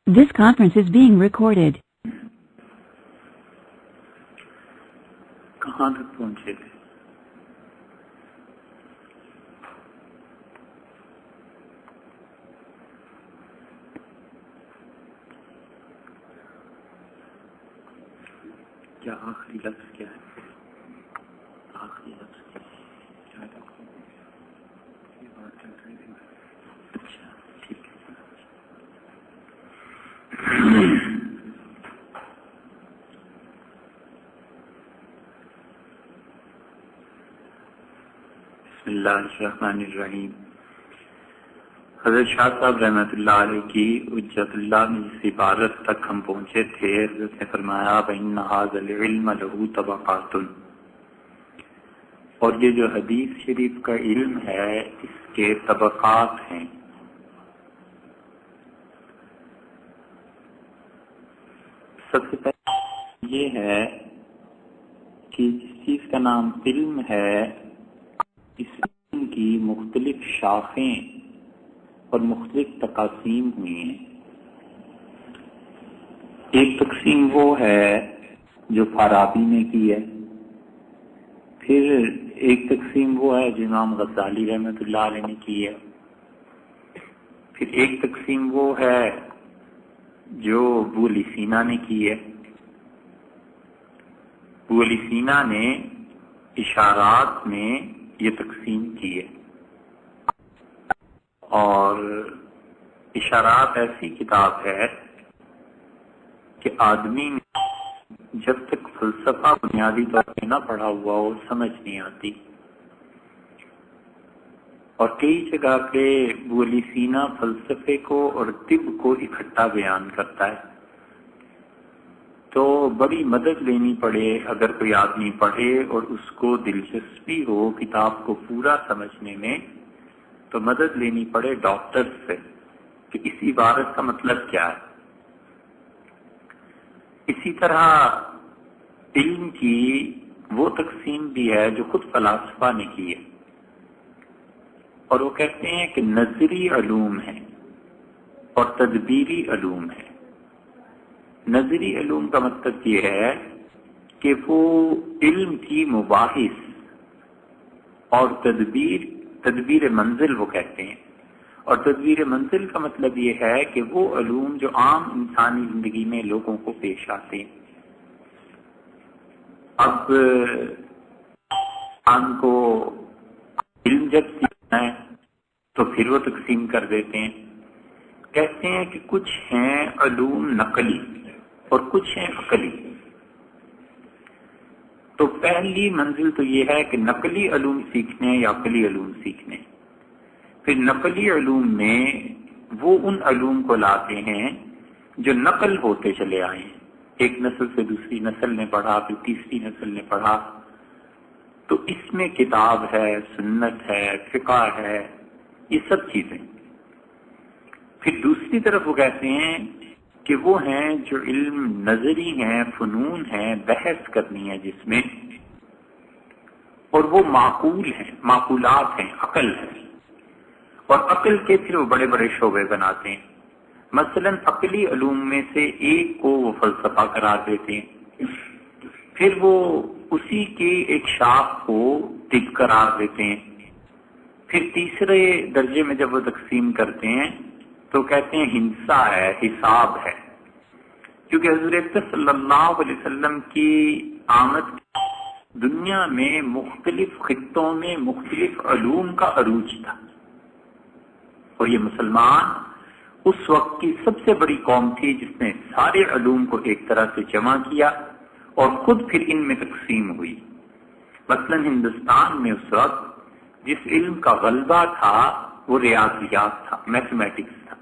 This conference is being recorded. کہاں تک پہنچے تھے؟ کیا آخری لفظ کیا ہے؟ آخری لفظ کیا ہے؟ یہ بات چل رہی تھی. اچھا ٹھیک ہے. بسم اللہ الرحمن الرحیم. حضرت شاہ صاحب رحمۃ اللہ علیہ کی حجت اللہ میں جس عبارت تک ہم پہنچے تھے، حضرت نے فرمایا وَإِنَّ هَذَا الْعِلْمَ لَهُ طَبَقَاتٌ، اور یہ جو حدیث شریف کا علم ہے اس کے طبقات ہیں. سب سے پہلے یہ ہے کہ جس چیز کا نام علم ہے اس علم کی مختلف شاخیں اور مختلف تقاسیم ہوئی ہیں. ایک تقسیم وہ ہے جو فارابی نے کی ہے، پھر ایک تقسیم وہ ہے جو امام غزالی رحمۃ اللہ علیہ نے کی ہے، پھر ایک تقسیم وہ ہے جو ابو علی سینا نے کی ہے. ابو علی سینا نے اشارات میں یہ تقسیم کی ہے، اور اشارات ایسی کتاب ہے کہ آدمی جب تک فلسفہ بنیادی طور پہ نہ پڑھا ہوا ہو سمجھ نہیں آتی. اور کئی جگہ پہ ابو علی سینا فلسفے کو اور طب کو اکٹھا بیان کرتا ہے، تو بڑی مدد لینی پڑے اگر کوئی آدمی پڑھے اور اس کو دلچسپی ہو کتاب کو پورا سمجھنے میں، تو مدد لینی پڑے ڈاکٹر سے کہ اس عبارت کا مطلب کیا ہے. اسی طرح علم کی وہ تقسیم بھی ہے جو خود فلاسفہ نے کی ہے، اور وہ کہتے ہیں کہ نظری علوم ہے اور تدبیری علوم ہے. نظری علوم کا مطلب یہ ہے کہ وہ علم کی مباحث، اور تدبیر منزل وہ کہتے ہیں. اور تدبیر منزل کا مطلب یہ ہے کہ وہ علوم جو عام انسانی زندگی میں لوگوں کو پیش آتے ہیں. اب انسان کو علم جب سیکھنا ہے تو پھر وہ تقسیم کر دیتے ہیں. کہتے ہیں کہ کچھ ہیں علوم نقلی اور کچھ ہیں عقلی. تو پہلی منزل تو یہ ہے کہ نقلی علوم سیکھنے یا عقلی علوم سیکھنے. پھر نقلی علوم میں وہ ان علوم کو لاتے ہیں جو نقل ہوتے چلے آئے ہیں، ایک نسل سے دوسری نسل نے پڑھا، پھر تیسری نسل نے پڑھا. تو اس میں کتاب ہے، سنت ہے، فقہ ہے، یہ سب چیزیں. پھر دوسری طرف وہ کہتے ہیں کہ وہ ہیں جو علم نظری ہیں، فنون ہیں، بحث کرنی ہے جس میں، اور وہ معقول ہیں، معقولات ہیں، عقل ہے. اور عقل کے پھر وہ بڑے بڑے شعبے بناتے ہیں. مثلا عقلی علوم میں سے ایک کو وہ فلسفہ قرار دیتے ہیں، پھر وہ اسی کے ایک شاخ کو طب قرار دیتے ہیں. پھر تیسرے درجے میں جب وہ تقسیم کرتے ہیں تو کہتے ہیں ہندسہ ہے، حساب ہے. کیونکہ حضرت صلی اللہ علیہ وسلم کی آمد دنیا میں مختلف خطوں میں مختلف علوم کا عروج تھا، اور یہ مسلمان اس وقت کی سب سے بڑی قوم تھی جس نے سارے علوم کو ایک طرح سے جمع کیا اور خود پھر ان میں تقسیم ہوئی. مثلا ہندوستان میں اس وقت جس علم کا غلبہ تھا وہ ریاضیات تھا، میتھمیٹکس تھا.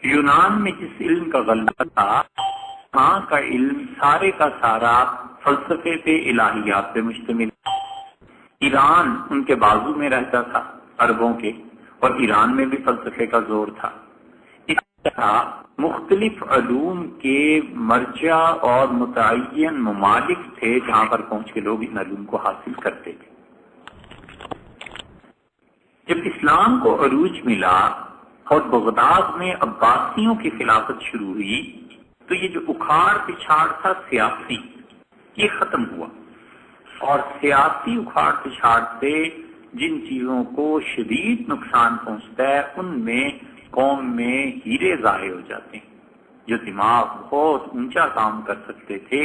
یونان میں جس علم کا غلبہ تھا وہاں کا علم سارے کا سارا فلسفے پہ، الہیات پہ مشتمل. ایران ان کے بازو میں رہتا تھا، عربوں کے، اور ایران میں بھی فلسفے کا زور تھا. اس طرح مختلف علوم کے مرجع اور متعین ممالک تھے جہاں پر پہنچ کے لوگ ان علوم کو حاصل کرتے تھے. جب اسلام کو عروج ملا اور بغداد میں عباسیوں کی خلافت شروع ہوئی تو یہ جو اکھاڑ پچھاڑ تھا سیاسی، یہ ختم ہوا، اور سیاسی اکھاڑ پچھاڑ سے جن چیزوں کو شدید نقصان پہنچتا ہے ان میں قوم میں ہیرے ضائع ہو جاتے ہیں۔ جو دماغ بہت اونچا کام کر سکتے تھے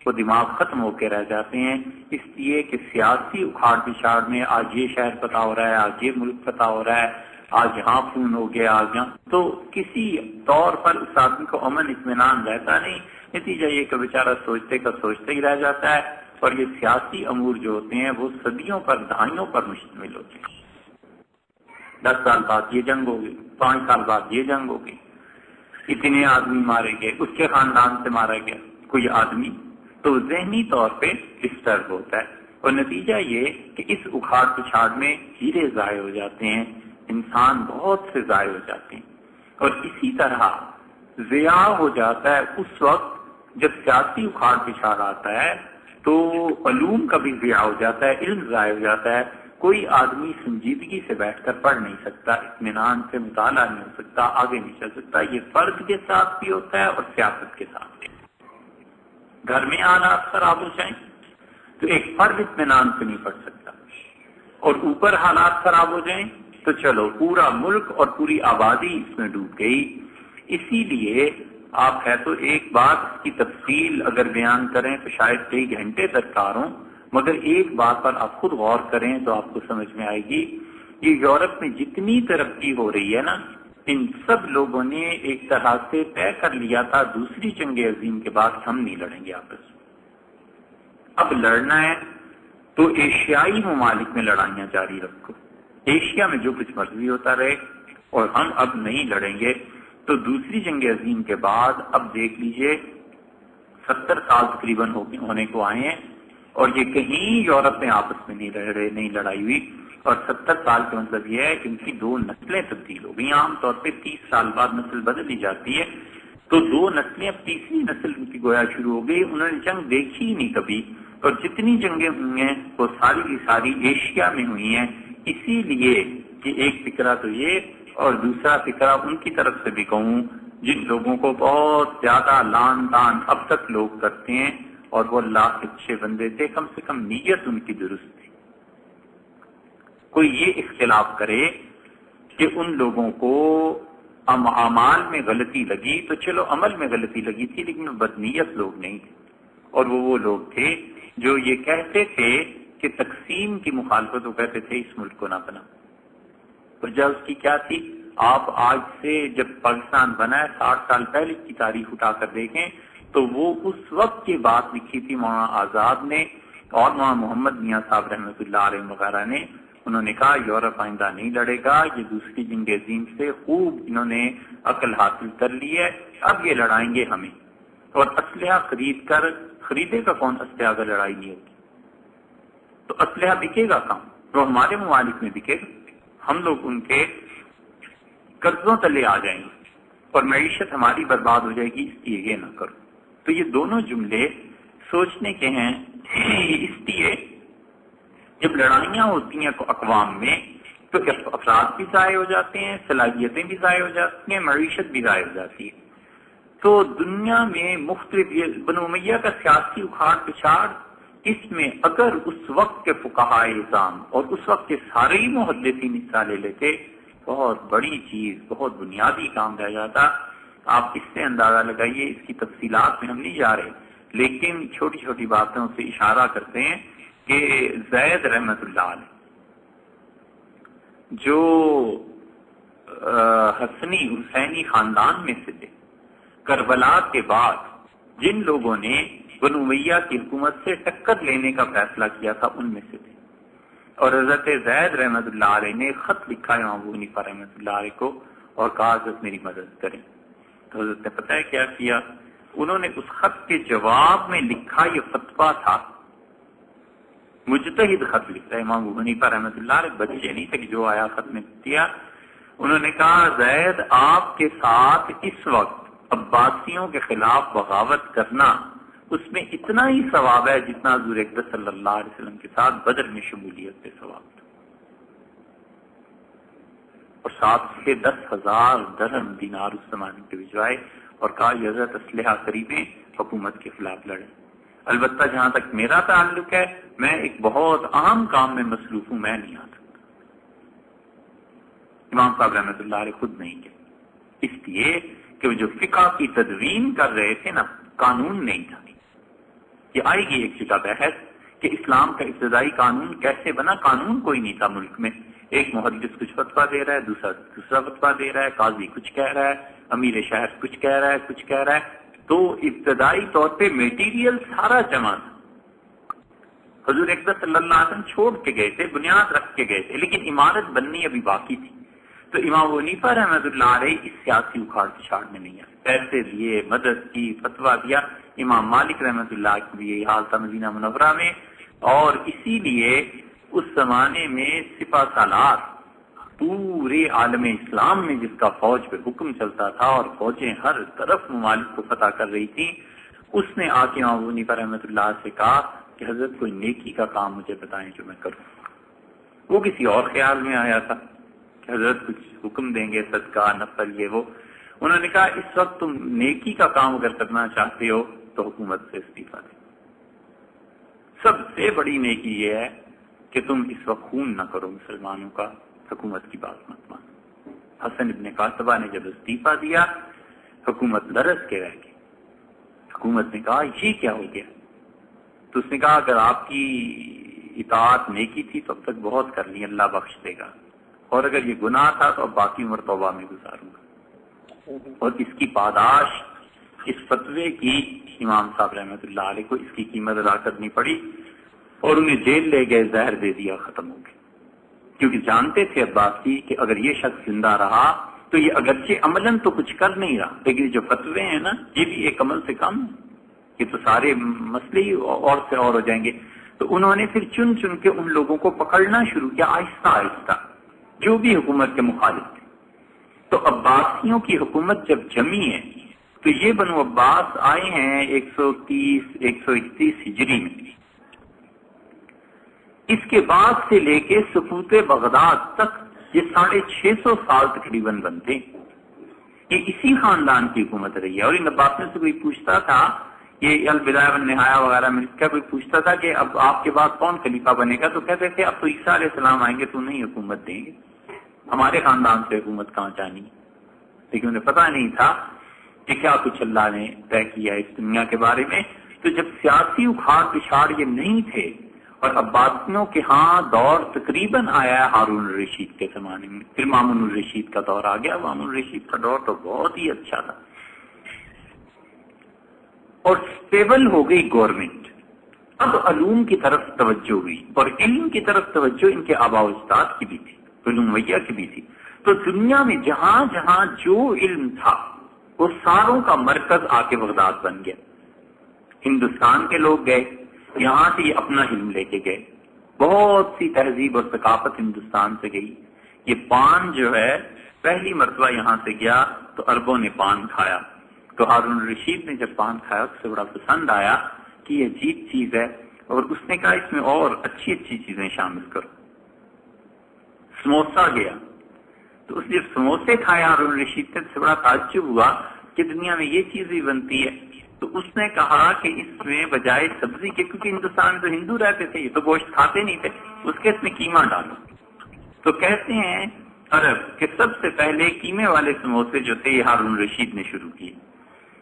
وہ دماغ ختم ہو کے رہ جاتے ہیں، اس لیے کہ سیاسی اکھاڑ پچھاڑ میں آج یہ شہر پتہ ہو رہا ہے، آج یہ ملک پتہ ہو رہا ہے، آج یہاں خون ہو گیا، آج یہاں، تو کسی طور پر اس آدمی کو امن اطمینان رہتا نہیں، نتیجہ یہ کہ بیچارہ سوچتے کا سوچتے ہی رہ جاتا ہے، اور یہ سیاسی امور جو ہوتے ہیں وہ صدیوں پر دہائیوں پر مشتمل ہوتے ہیں۔ 10 سال بعد یہ جنگ ہوگی، 5 سال بعد یہ جنگ ہوگی، اتنے آدمی مارے گئے، اس کے خاندان سے مارا گیا کوئی آدمی، تو ذہنی طور پہ ڈسٹرب ہوتا ہے، اور نتیجہ یہ کہ اس اکھاڑ پچھاڑ میں ہیرے ضائع ہو جاتے ہیں، انسان بہت سے ضائع ہو جاتے ہیں، اور اسی طرح ضیاع ہو جاتا ہے اس وقت جب سیاسی اکھاڑ پچھاڑ آتا ہے تو علوم کا بھی ضیاع ہو جاتا ہے، علم ضائع ہو جاتا ہے، کوئی آدمی سنجیدگی سے بیٹھ کر پڑھ نہیں سکتا، اطمینان سے مطالعہ نہیں ہو سکتا، آگے نہیں چل سکتا۔ یہ فرد کے ساتھ بھی ہوتا ہے اور سیاست کے ساتھ بھی۔ گھر میں حالات خراب ہو جائیں تو ایک فرد اطمینان سے نہیں پڑھ سکتا، اور اوپر حالات خراب ہو جائیں تو چلو پورا ملک اور پوری آبادی اس میں ڈوب گئی۔ اسی لیے آپ ہے تو ایک بات اس کی تفصیل اگر بیان کریں تو شاید کئی گھنٹے درکار ہوں، مگر ایک بات پر آپ خود غور کریں تو آپ کو سمجھ میں آئے گی، یہ یورپ میں جتنی ترقی ہو رہی ہے نا، ان سب لوگوں نے ایک طرح سے طے کر لیا تھا دوسری جنگ عظیم کے بعد ہم نہیں لڑیں گے آپس میں، اب لڑنا ہے تو ایشیائی ممالک میں لڑائیاں جاری رکھو، ایشیا میں جو کچھ مرضی ہوتا رہے، اور ہم اب نہیں لڑیں گے۔ تو دوسری جنگ عظیم کے بعد اب دیکھ لیجئے 70 سال تقریباً ہونے کو آئے ہیں، اور یہ کہیں یورپ میں آپس میں نہیں لڑائی ہوئی، اور 70 سال کا مطلب یہ ہے کہ ان کی 2 نسلیں تبدیل ہو گئی۔ عام طور پہ 30 سال بعد نسل بدل ہی جاتی ہے، تو 2 نسلیں، اب تیسری نسل ان کی گویا شروع ہو گئی، انہوں نے جنگ دیکھی ہی نہیں کبھی، اور جتنی جنگیں ہوئی ہیں وہ ساری کی ساری ایشیا میں ہوئی ہیں۔ اسی لیے کہ ایک فکرہ تو یہ، اور دوسرا فکرہ ان کی طرف سے بھی کہوں جن لوگوں کو بہت زیادہ لان تان اب تک لوگ کرتے ہیں، اور وہ اللہ کے اچھے بندے تھے، کم سے کم نیت ان کی درست تھی۔ کوئی یہ اختلاف کرے کہ ان لوگوں کو اعمال میں غلطی لگی تو چلو عمل میں غلطی لگی تھی، لیکن وہ بدنیت لوگ نہیں تھے، اور وہ لوگ تھے جو یہ کہتے تھے کہ تقسیم کی مخالفت، وہ کہتے تھے اس ملک کو نہ بنا۔ وجہ اس کی کیا تھی؟ آپ آج سے جب پاکستان بنا ہے 60 سال پہلے کی تاریخ اٹھا کر دیکھیں تو وہ اس وقت کی بات لکھی تھی مولانا آزاد نے اور مولانا محمد میاں صاحب رحمۃ اللہ علیہ وغیرہ نے۔ انہوں نے کہا یورپ آئندہ نہیں لڑے گا، یہ دوسری جنگ عظیم سے خوب انہوں نے عقل حاصل کر لی ہے، اب یہ لڑائیں گے ہمیں، اور اسلحہ خریدے گا کون اسلحہ اگر لڑائی نہیں ہوگی؟ تو اسلحہ بکے گا کہاں؟ وہ ہمارے ممالک میں بکے گا، ہم لوگ ان کے قرضوں تلے آ جائیں گے اور معیشت ہماری برباد ہو جائے گی، اس لیے یہ نہ کرو۔ تو یہ دونوں جملے سوچنے کے ہیں، اس لیے جب لڑائیاں ہوتی ہیں اقوام میں تو افراد بھی ضائع ہو جاتے ہیں، صلاحیتیں بھی ضائع ہو جاتی ہیں، معیشت بھی ضائع ہو جاتی ہے۔ تو دنیا میں مختلف بنو امیہ کا سیاسی اکھاڑ پچھاڑ، اس میں اگر اس وقت کے فقہاء اعظام اور اس وقت کے سارے ہی محدثین حصہ لے لیتے، بہت بڑی چیز، بہت بنیادی کام رہ جاتا۔ آپ اس سے اندازہ لگائیے، اس کی تفصیلات میں ہم نہیں جا رہے، لیکن چھوٹی چھوٹی باتوں سے اشارہ کرتے ہیں کہ زید رحمت اللہ علیہ جو حسنی حسینی خاندان میں سے تھے، کربلا کے بعد جن لوگوں نے بنو امیہ کی حکومت سے ٹکر لینے کا فیصلہ کیا تھا ان میں سے تھے، اور حضرت زید رحمت اللہ علیہ نے خط لکھا امام ابو حنیفہ رحمت اللہ علیہ کو اور کہا حضرت میری مدد کریں۔ تو حضرت نے پتہ ہے کیا کیا؟ انہوں نے اس خط کے جواب میں لکھا، یہ فتویٰ تھا، مجتہد خط لکھتا ہے امام ابو حنیفہ رحمت اللہ علیہ، بچے نہیں تھے کہ جو آیا خط میں دیا۔ انہوں نے کہا زید آپ کے ساتھ اس وقت عباسیوں کے خلاف بغاوت کرنا، اس میں اتنا ہی ثواب ہے جتنا حضور اکرم صلی اللہ علیہ وسلم کے ساتھ بدر میں شمولیت سے ثواب تھا۔ اور ساتھ سے 10,000 درہم دینار اس زمانے کے بھجوائے اور کہا یہ حضرت اسلحہ خریدیں، حکومت کے خلاف لڑیں۔ البتہ جہاں تک میرا تعلق ہے میں ایک بہت عام کام میں مصروف ہوں، میں نہیں آ سکتا۔ امام صاحب رحمۃ اللہ علیہ خود نہیں گئے، اس لیے کہ وہ جو فقہ کی تدوین کر رہے تھے نا، قانون نہیں تھا۔ یہ آئے گی ایک جگہ بحث کہ اسلام کا ابتدائی قانون کیسے بنا، قانون کوئی نہیں تھا ملک میں، ایک محدث کچھ فتویٰ دے رہا ہے، دوسرا فتویٰ دے رہا ہے، قاضی کچھ کہہ رہا ہے، امیر شہر کچھ کہہ رہا ہے، تو ابتدائی طور پہ میٹیریل سارا جمع تھا۔ حضور اکبر صلی اللہ علیہ وسلم چھوڑ کے گئے تھے، بنیاد رکھ کے گئے تھے، لیکن عمارت بننی ابھی باقی تھی۔ تو امام ابو حنیفہ رحمۃ اللہ علیہ اس سیاسی اکھاڑ پچھاڑ میں نہیں آئے، پیسے دیے، مدد کی، فتویٰ دیا۔ امام مالک رحمۃ اللہ کی بھی یہی حال تھا مدینہ منورہ میں، اور اسی لیے اس زمانے میں سپہ سالار پورے عالم اسلام میں جس کا فوج پہ حکم چلتا تھا اور فوجیں ہر طرف ممالک کو فتح کر رہی تھی، اس نے آ کے امام ابو حنیفہ رحمۃ اللہ سے کہا کہ حضرت کوئی نیکی کا کام مجھے بتائیں جو میں کروں۔ وہ کسی اور خیال میں آیا تھا کہ حضرت کچھ حکم دیں گے، صدقہ، نفل، یہ وہ۔ انہوں نے کہا اس وقت تم نیکی کا کام اگر کرنا چاہتے ہو تو حکومت سے استعفیٰ دیں۔ سب سے بڑی نیکی یہ ہے کہ تم اس وقت خون نہ کرو مسلمانوں کا، حکومت کی بات مت مانو۔ حسن ابن قاسبہ نے جب استعفیٰ دیا، حکومت لرز کے رہ گئی۔ حکومت نے کہا یہ کیا ہو گیا؟ تو اس نے کہا اگر آپ کی اطاعت نیکی تھی تو اب تک بہت کر لی، اللہ بخش دے گا، اور اگر یہ گناہ تھا تو اب باقی عمر توبہ میں گزاروں گا۔ اور اس کی پاداش، اس فتوے کی امام صاحب رحمۃ اللہ علیہ کو اس کی قیمت ادا کرنی پڑی، اور انہیں جیل لے گئے، زہر دے دیا، ختم ہو گئے۔ کیونکہ جانتے تھے عباسی کہ اگر یہ شخص زندہ رہا تو یہ اگرچہ عملاً تو کچھ کر نہیں رہا، لیکن جو فتوے ہیں نا یہ بھی ایک عمل سے کم ہے، یہ تو سارے مسئلے ہی اور سے اور ہو جائیں گے۔ تو انہوں نے پھر چن چن کے ان لوگوں کو پکڑنا شروع کیا، آہستہ آہستہ، جو بھی حکومت کے مخالف تھے۔ تو عباسیوں کی حکومت جب جمی ہے تو یہ بنو عباس آئے ہیں 131 ہجری میں۔ اس کے بعد سے لے کے سقوط بغداد تک یہ 650 سال تقریباً بنتے، یہ اسی خاندان کی حکومت رہی ہے۔ اور ان عباسیوں سے کوئی پوچھتا تھا، یہ البدایہ والنہایہ وغیرہ میں کیا کوئی پوچھتا تھا کہ اب آپ کے بعد کون خلیفہ بنے گا، تو کہتے تھے اب تو عیسیٰ علیہ السلام آئیں گے تو نہیں حکومت دیں گے، ہمارے خاندان سے حکومت کہاں جانی۔ لیکن انہیں پتہ نہیں تھا کہ کیا کچھ اللہ نے طے کیا اس دنیا کے بارے میں۔ تو جب سیاسی اکھاڑ پچھاڑ یہ نہیں تھے، اور عباسیوں کے ہاں دور تقریباً آیا ہے ہارون الرشید کے زمانے میں، پھر مامون الرشید کا دور آ گیا۔ مامون الرشید کا دور تو بہت ہی اچھا تھا، اور سٹیبل ہو گئی گورنمنٹ۔ اب علوم کی طرف توجہ ہوئی، اور علم کی طرف توجہ ان کے آباء و اجداد کی بھی تھی، علوم ویہ کی بھی تھی۔ تو دنیا میں جہاں جہاں جو علم تھا وہ ساروں کا مرکز آ کے بغداد بن گیا۔ ہندوستان کے لوگ گئے، یہاں سے یہ اپنا علم لے کے گئے، بہت سی تہذیب اور ثقافت ہندوستان سے گئی۔ یہ پان جو ہے پہلی مرتبہ یہاں سے گیا تو عربوں نے پان کھایا، تو ہارون الرشید نے جب پان کھایا اس سے بڑا پسند آیا کہ یہ عجیب چیز ہے، اور اس نے کہا اس میں اور اچھی اچھی چیزیں شامل کرو۔ سموسا گیا تو اس نے جب سموسے کھائے ہارون الرشید سے بڑا تعجب ہوا کہ دنیا میں یہ چیز بھی بنتی ہے۔ تو اس نے کہا کہ اس میں بجائے سبزی کے، کیونکہ ہندوستان میں تو ہندو رہتے تھے، یہ تو گوشت کھاتے نہیں تھے، اس کے اس میں قیمہ ڈالو۔ تو کہتے ہیں عرب کہ سب سے پہلے قیمے والے سموسے جو تھے یہ ہارون الرشید نے شروع کیے۔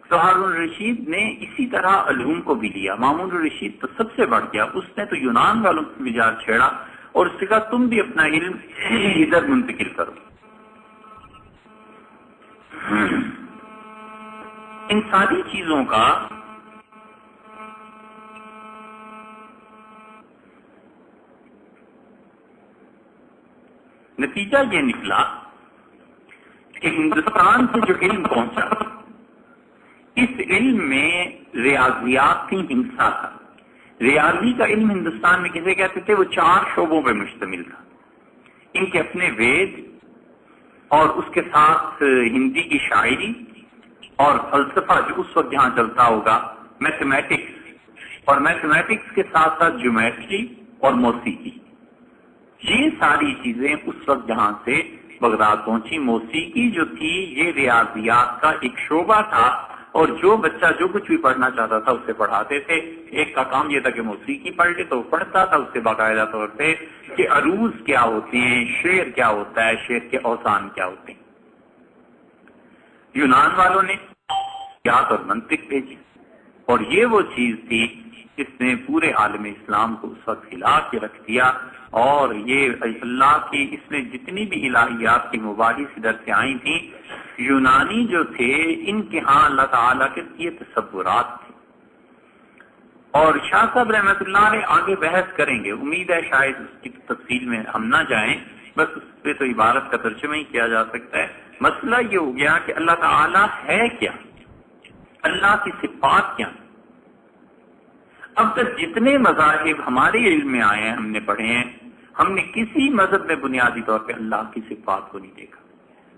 تو ہارون الرشید نے اسی طرح علوم کو بھی لیا۔ مامون الرشید تو سب سے بڑھ گیا، اس نے تو یونان والوں سے مزاج چھیڑا اور اس سے کہا تم بھی اپنا علم ادھر منتقل کرو۔ ان ساری چیزوں کا نتیجہ یہ نکلا کہ ہندوستان سے جو علم پہنچا، اس علم میں ریاضیات کی ہندسہ تھا۔ ریاضی کا علم ہندوستان میں کسے کہتے تھے؟ وہ 4 شعبوں پہ مشتمل تھا۔ ان کے اپنے وید، اور اس کے ساتھ ہندی کی شاعری اور فلسفہ جو اس وقت جہاں چلتا ہوگا، میتھمیٹکس، اور میتھمیٹکس کے ساتھ ساتھ جیومیٹری اور موسیقی، یہ ساری چیزیں اس وقت جہاں سے بغداد پہنچی. موسیقی جو تھی یہ ریاضیات کا ایک شعبہ تھا اور جو بچہ جو کچھ بھی پڑھنا چاہتا تھا اسے پڑھاتے تھے. ایک کا کام یہ تھا کہ موسیقی پڑھ لے تو وہ پڑھتا تھا، اس سے باقاعدہ طور پہ کہ عروض کیا ہوتے ہیں، شعر کیا ہوتا ہے، شعر کے اوزان کیا ہوتے ہیں. یونان والوں نے یاد اور منطق بھیجی اور یہ وہ چیز تھی جس نے پورے عالم اسلام کو اس وقت ہلا کے رکھ دیا. اور یہ اللہ کی اس میں جتنی بھی الہیات کی مباحث ادھر سے آئی تھیں، یونانی جو تھے ان کے ہاں اللہ تعالیٰ کے یہ تصورات تھے. اور شاہ صاحب رحمۃ اللہ علیہ آگے بحث کریں گے، امید ہے شاید اس کی تفصیل میں ہم نہ جائیں، بس اس پہ تو عبارت کا ترجمہ ہی کیا جا سکتا ہے. مسئلہ یہ ہو گیا کہ اللہ تعالیٰ ہے کیا، اللہ کی صفات کیا. اب تک جتنے مذاہب ہمارے علم میں آئے ہیں، ہم نے پڑھے ہیں، ہم نے کسی مذہب میں بنیادی طور پہ اللہ کی صفات کو نہیں دیکھا.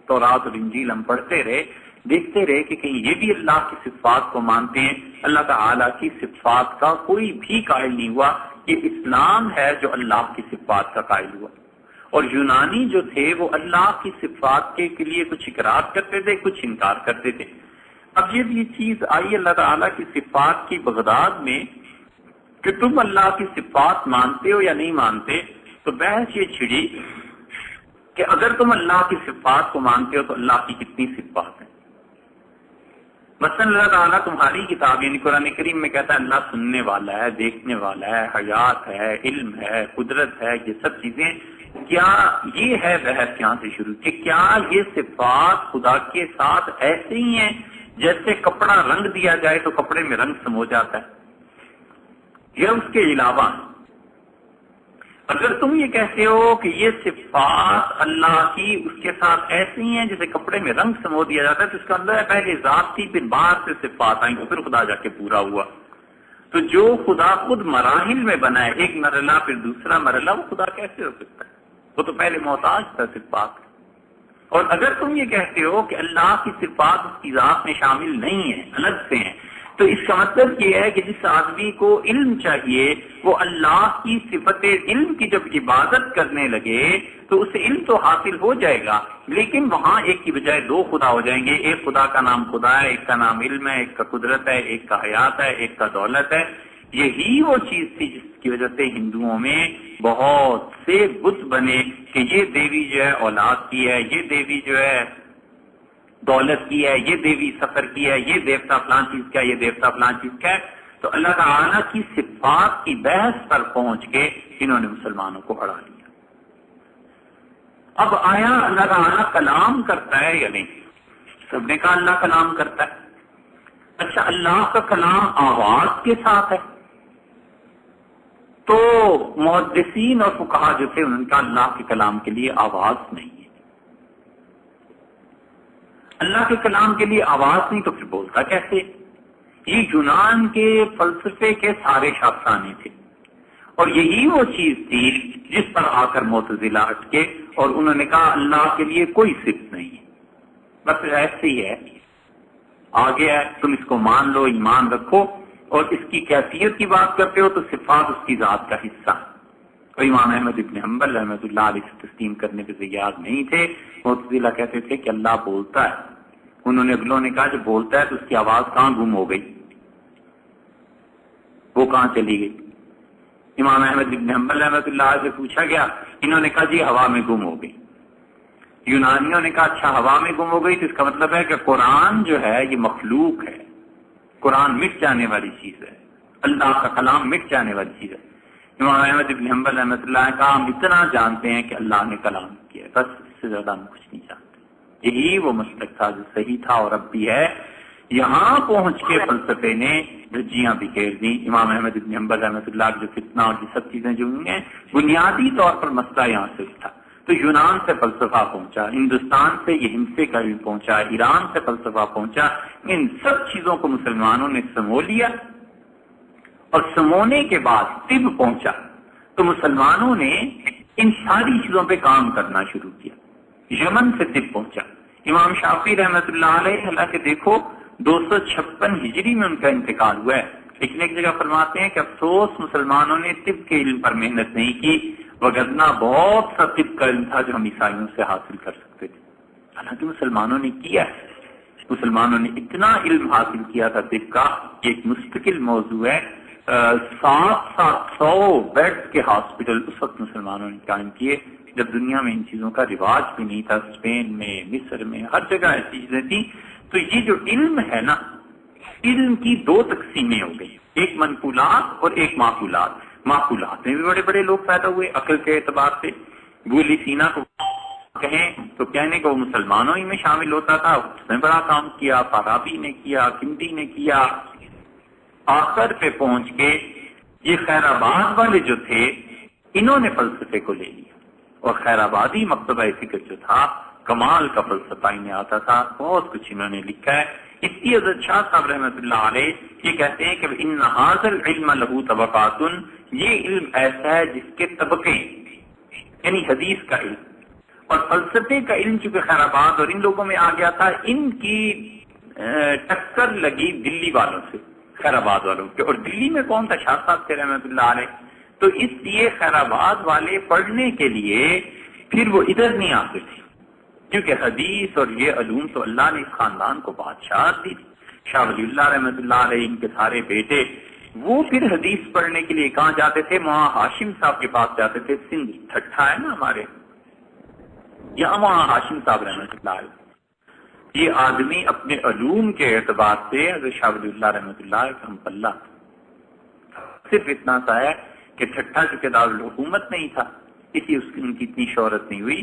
تورات اور انجیل ہم پڑھتے رہے، دیکھتے رہے کہ کہیں یہ بھی اللہ کی صفات کو مانتے ہیں. اللہ تعالیٰ کی صفات کا کوئی بھی قائل نہیں ہوا. یہ اسلام ہے جو اللہ کی صفات کا قائل ہوا. اور یونانی جو تھے وہ اللہ کی صفات کے لیے کچھ اقرار کرتے تھے، کچھ انکار کرتے تھے. اب یہ چیز آئی اللہ تعالیٰ کی صفات کی بغداد میں کہ تم اللہ کی صفات مانتے ہو یا نہیں مانتے. تو بحث یہ چھڑی کہ اگر تم اللہ کی صفات کو مانتے ہو تو اللہ کی کتنی صفات ہیں. مثلا اللہ تعالیٰ تمہاری کتاب یعنی قرآن کریم میں کہتا ہے اللہ سننے والا ہے، دیکھنے والا ہے، حیات ہے، علم ہے، قدرت ہے. یہ سب چیزیں کیا یہ ہے بحث یہاں سے شروع کہ کیا یہ صفات خدا کے ساتھ ایسے ہی ہیں جیسے کپڑا رنگ دیا جائے تو کپڑے میں رنگ سمو جاتا ہے، یا اس کے علاوہ. اگر تم یہ کہتے ہو کہ یہ صفات اللہ کی اس کے ساتھ ایسے ہی ہیں جیسے کپڑے میں رنگ سمو دیا جاتا ہے تو اس کا اندر پہلے ذات تھی، پھر باہر سے صفات آئیں تو پھر خدا جا کے پورا ہوا. تو جو خدا خود مراحل میں بنا ہے، ایک مرحلہ پھر دوسرا مرحلہ، وہ خدا کیسے ہو سکتا ہے؟ وہ تو پہلے محتاج تھا صفات. اور اگر تم یہ کہتے ہو کہ اللہ کی صفات اس کی ذات میں شامل نہیں ہے، الگ سے ہیں، تو اس کا مطلب یہ ہے کہ جس آدمی کو علم چاہیے وہ اللہ کی صفت علم کی جب عبادت کرنے لگے تو اسے علم تو حاصل ہو جائے گا، لیکن وہاں ایک کی بجائے دو خدا ہو جائیں گے. ایک خدا کا نام خدا ہے، ایک کا نام علم ہے، ایک کا قدرت ہے، ایک کا حیات ہے، ایک کا دولت ہے. یہی وہ چیز تھی جس کی وجہ سے ہندوؤں میں بہت سے بت بنے کہ یہ دیوی جو ہے اولاد کی ہے، یہ دیوی جو ہے دولت کی ہے، یہ دیوی سفر کی ہے، یہ دیوتا فلان چیز کا ہے، یہ دیوتا فلان چیز کا ہے. تو اللہ تعالیٰ کی صفات کی بحث پر پہنچ کے انہوں نے مسلمانوں کو اڑا لیا. اب آیا اللہ تعالیٰ کلام کرتا ہے یا نہیں؟ سب نے کہا اللہ کلام کرتا ہے. اچھا اللہ کا کلام آواز کے ساتھ ہے؟ تو محدثین اور فقہا جو تھے انہوں نے کہا اللہ کے کلام کے لیے آواز نہیں ہے. اللہ کے کلام کے لیے آواز نہیں تو پھر بولتا کیسے؟ یہ یونان کے فلسفے کے سارے افسانے تھے اور یہی وہ چیز تھی جس پر آ کر معتزلہ اٹکے اور انہوں نے کہا اللہ کے لیے کوئی صفت نہیں ہے، بس ایسے ہی ہے، آگے ہے، تم اس کو مان لو، ایمان رکھو. اور اس کی کیفیت کی بات کرتے ہو تو صفات اس کی ذات کا حصہ. اور امام احمد ابن حنبل رحمۃ اللہ علیہ سے تسلیم کرنے کے تیار نہیں تھے. معتزلہ کہتے تھے کہ اللہ بولتا ہے. انہوں نے اگلوں نے کہا جب بولتا ہے تو اس کی آواز کہاں گم ہو گئی، وہ کہاں چلی گئی؟ امام احمد ابن حنبل رحمۃ اللہ علیہ سے پوچھا گیا، انہوں نے کہا جی ہوا میں گم ہو گئی. یونانیوں نے کہا اچھا ہوا میں گم ہو گئی تو اس کا مطلب ہے کہ قرآن جو ہے یہ مخلوق ہے، قرآن مٹ جانے والی چیز ہے، اللہ کا کلام مٹ جانے والی چیز ہے. امام احمد ابن حنبل رحمۃ اللہ نے کہا ہم اتنا جانتے ہیں کہ اللہ نے کلام کیا، بس اس سے زیادہ ہم کچھ نہیں جانتے. یہی وہ مسلک تھا جو صحیح تھا اور اب بھی ہے. یہاں پہنچ کے فلسفے نے دھجیاں بکھیر دی. امام احمد ابن حنبل رحمۃ اللہ جو فتنہ اور یہ سب چیزیں جو ہوئی ہیں بنیادی طور پر مسئلہ یہاں سے اٹھا. تو یونان سے فلسفہ پہنچا، ہندوستان سے یہ ہند سے کبھی پہنچا، ایران سے فلسفہ پہنچا. ان سب چیزوں کو مسلمانوں نے سمو لیا اور سمونے کے بعد طب پہنچا تو مسلمانوں نے ان ساری چیزوں پہ کام کرنا شروع کیا. یمن سے طب پہنچا. امام شافعی رحمۃ اللہ علیہ حالانکہ دیکھو 256 ہجری میں ان کا انتقال ہوا ہے، لیکن ایک جگہ فرماتے ہیں کہ افسوس مسلمانوں نے طب کے علم پر محنت نہیں کی وگرنہ بہت سا طب کا علم تھا جو ہم عیسائیوں سے حاصل کر سکتے تھے، حالانکہ مسلمانوں نے کیا ہے، مسلمانوں نے اتنا علم حاصل کیا تھا طب کا، ایک مستقل موضوع ہے، 700 بیڈ کے ہاسپٹل اس وقت مسلمانوں نے قائم کیے جب دنیا میں ان چیزوں کا رواج بھی نہیں تھا، اسپین میں، مصر میں، ہر جگہ ایسی چیزیں تھیں۔ تو یہ جو علم ہے نا، علم کی دو تقسیمیں ہو گئی، ایک منقولات اور ایک معقولات۔ معقولات میں بھی بڑے بڑے لوگ پیدا ہوئے عقل کے اعتبار سے، ابو سینا کو کہیں تو کہنے کو وہ مسلمانوں ہی میں شامل ہوتا تھا، اس نے بڑا کام کیا، فارابی نے کیا، کندی نے کیا، آخر پہ پہنچ کے یہ خیر آباد والے جو تھے انہوں نے فلسفے کو لے لیا، اور خیر آبادی مکتبہ فکر جو تھا کمال کا فلسفہ انہیں آتا تھا، بہت کچھ انہوں نے لکھا ہے۔ اس لیے حضرت شاہ صاحب رحمۃ اللہ علیہ یہ کہتے ہیں کہ ان ھذا العلم لہ طبقات، یہ علم ایسا ہے جس کے طبقے، یعنی حدیث کا علم اور فلسفے کا علم چونکہ خیر آباد اور ان لوگوں میں آ گیا تھا، ان کی ٹکر لگی دلی والوں سے، خیر آباد والوں کے، اور دلی میں کون تھا؟ شاہ صاحب تھے رحمۃ اللہ علیہ۔ تو اس لیے خیر آباد والے پڑھنے کے لیے پھر وہ ادھر نہیں آتے تھے، کیونکہ حدیث اور یہ علوم تو اللہ نے اس خاندان کو بادشاہت دی تھی۔ شاہ ولی اللہ رحمۃ اللہ علیہ، ان کے سارے بیٹے، وہ پھر حدیث پڑھنے کے لیے کہاں جاتے تھے؟ وہاں ہاشم صاحب کے پاس جاتے تھے، سندھ ٹھٹھا ہے نا ہمارے یہاں، وہاں ہاشم صاحب رحمۃ اللہ علیہ۔ یہ آدمی اپنے علوم کے اعتبار سے حضرت شاہ ولی اللہ رحمۃ اللہ کا ہم پلہ، صرف اتنا سا ہے کہ ٹھٹھا چونکہ دارالحکومت نہیں تھا، اس لیے ان کی اتنی شہرت نہیں ہوئی،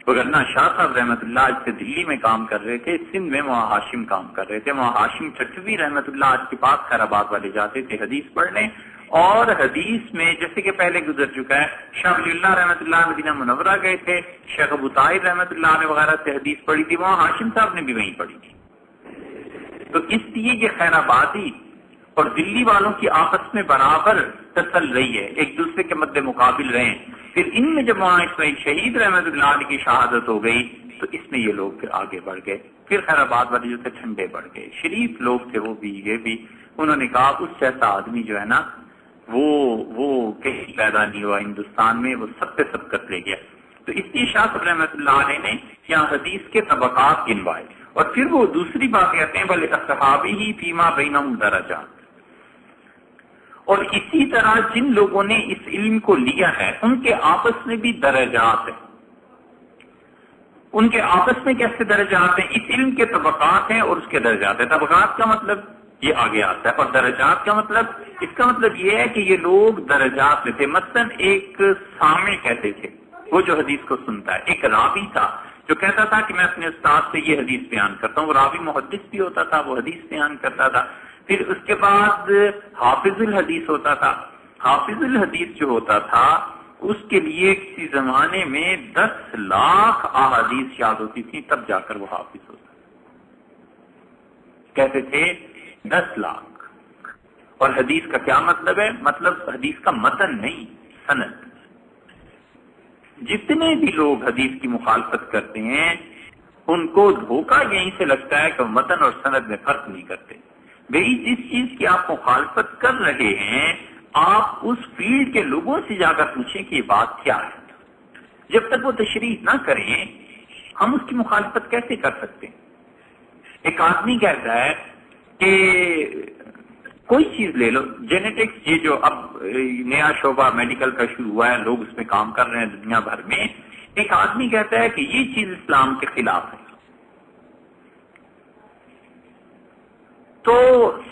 وگرنہ شاہ صاحب رحمۃ اللہ آج سے دلی میں کام کر رہے تھے، سندھ میں وہاں ہاشم کام کر رہے تھے، وہاں ہاشم ٹھٹوی رحمۃ اللہ آج کے پاس خیر آباد والے جاتے تھے حدیث پڑھنے، اور حدیث میں جیسے کہ پہلے گزر چکا ہے، شاہ ولی اللہ رحمۃ اللہ مدینہ منورہ گئے تھے، شیخ ابو طاہر رحمۃ اللہ علیہ وغیرہ سے حدیث پڑھی تھی، وہاں ہاشم صاحب نے بھی وہیں پڑھی تھی۔ تو اس لیے یہ خیر آبادی اور دلی والوں کی آپس میں برابر تسل رہی ہے، ایک دوسرے کے مد مقابل رہے۔ پھر ان میں جب وہاں اسماعیل شہید رحمۃ اللہ علیہ کی شہادت ہو گئی تو اس میں یہ لوگ پھر آگے بڑھ گئے، پھر خیر آباد والے جو تھے ٹھنڈے بڑھ گئے، شریف لوگ تھے وہ بھی، یہ بھی، انہوں نے کہا اس جیسا آدمی جو ہے نا وہ کہیں پیدا نہیں ہوا ہندوستان میں، وہ سب پہ سبقت لے گیا۔ تو اس لیے شاہ صاحب رحمۃ اللہ علیہ نے یہاں حدیث کے طبقات گنوائے، اور پھر وہ دوسری بات کہتے ہیں بھلے اصحابی ہی فیما بینہم درجات، اور اسی طرح جن لوگوں نے اس علم کو لیا ہے ان کے آپس میں بھی درجات ہیں۔ ان کے آپس میں کیسے درجات ہیں؟ اس علم کے طبقات ہیں اور اس کے درجات ہیں۔ طبقات کا مطلب یہ آگے آتا ہے، اور درجات کا مطلب، اس کا مطلب یہ ہے کہ یہ لوگ درجات میں تھے۔ مثلا ایک سامع کہتے تھے، وہ جو حدیث کو سنتا ہے، ایک راوی تھا جو کہتا تھا کہ میں اپنے استاد سے یہ حدیث بیان کرتا ہوں، وہ راوی محدث بھی ہوتا تھا، وہ حدیث بیان کرتا تھا۔ پھر اس کے بعد حافظ الحدیث ہوتا تھا۔ حافظ الحدیث جو ہوتا تھا اس کے لیے کسی زمانے میں 10 لاکھ احادیث یاد ہوتی تھی، تب جا کر وہ حافظ ہوتا، کہتے تھے 10 لاکھ۔ اور حدیث کا کیا مطلب ہے؟ مطلب حدیث کا متن نہیں، سند۔ جتنے بھی لوگ حدیث کی مخالفت کرتے ہیں ان کو دھوکہ یہیں سے لگتا ہے کہ متن اور سند میں فرق نہیں کرتے۔ بھئی جس چیز کی آپ مخالفت کر رہے ہیں، آپ اس فیلڈ کے لوگوں سے جا کر پوچھیں کہ یہ بات کیا ہے۔ جب تک وہ تشریح نہ کریں ہم اس کی مخالفت کیسے کر سکتے ہیں؟ ایک آدمی کہتا ہے کہ کوئی چیز لے لو، جینیٹکس، یہ جو اب نیا شعبہ میڈیکل کا شروع ہوا ہے، لوگ اس میں کام کر رہے ہیں دنیا بھر میں۔ ایک آدمی کہتا ہے کہ یہ چیز اسلام کے خلاف ہے، تو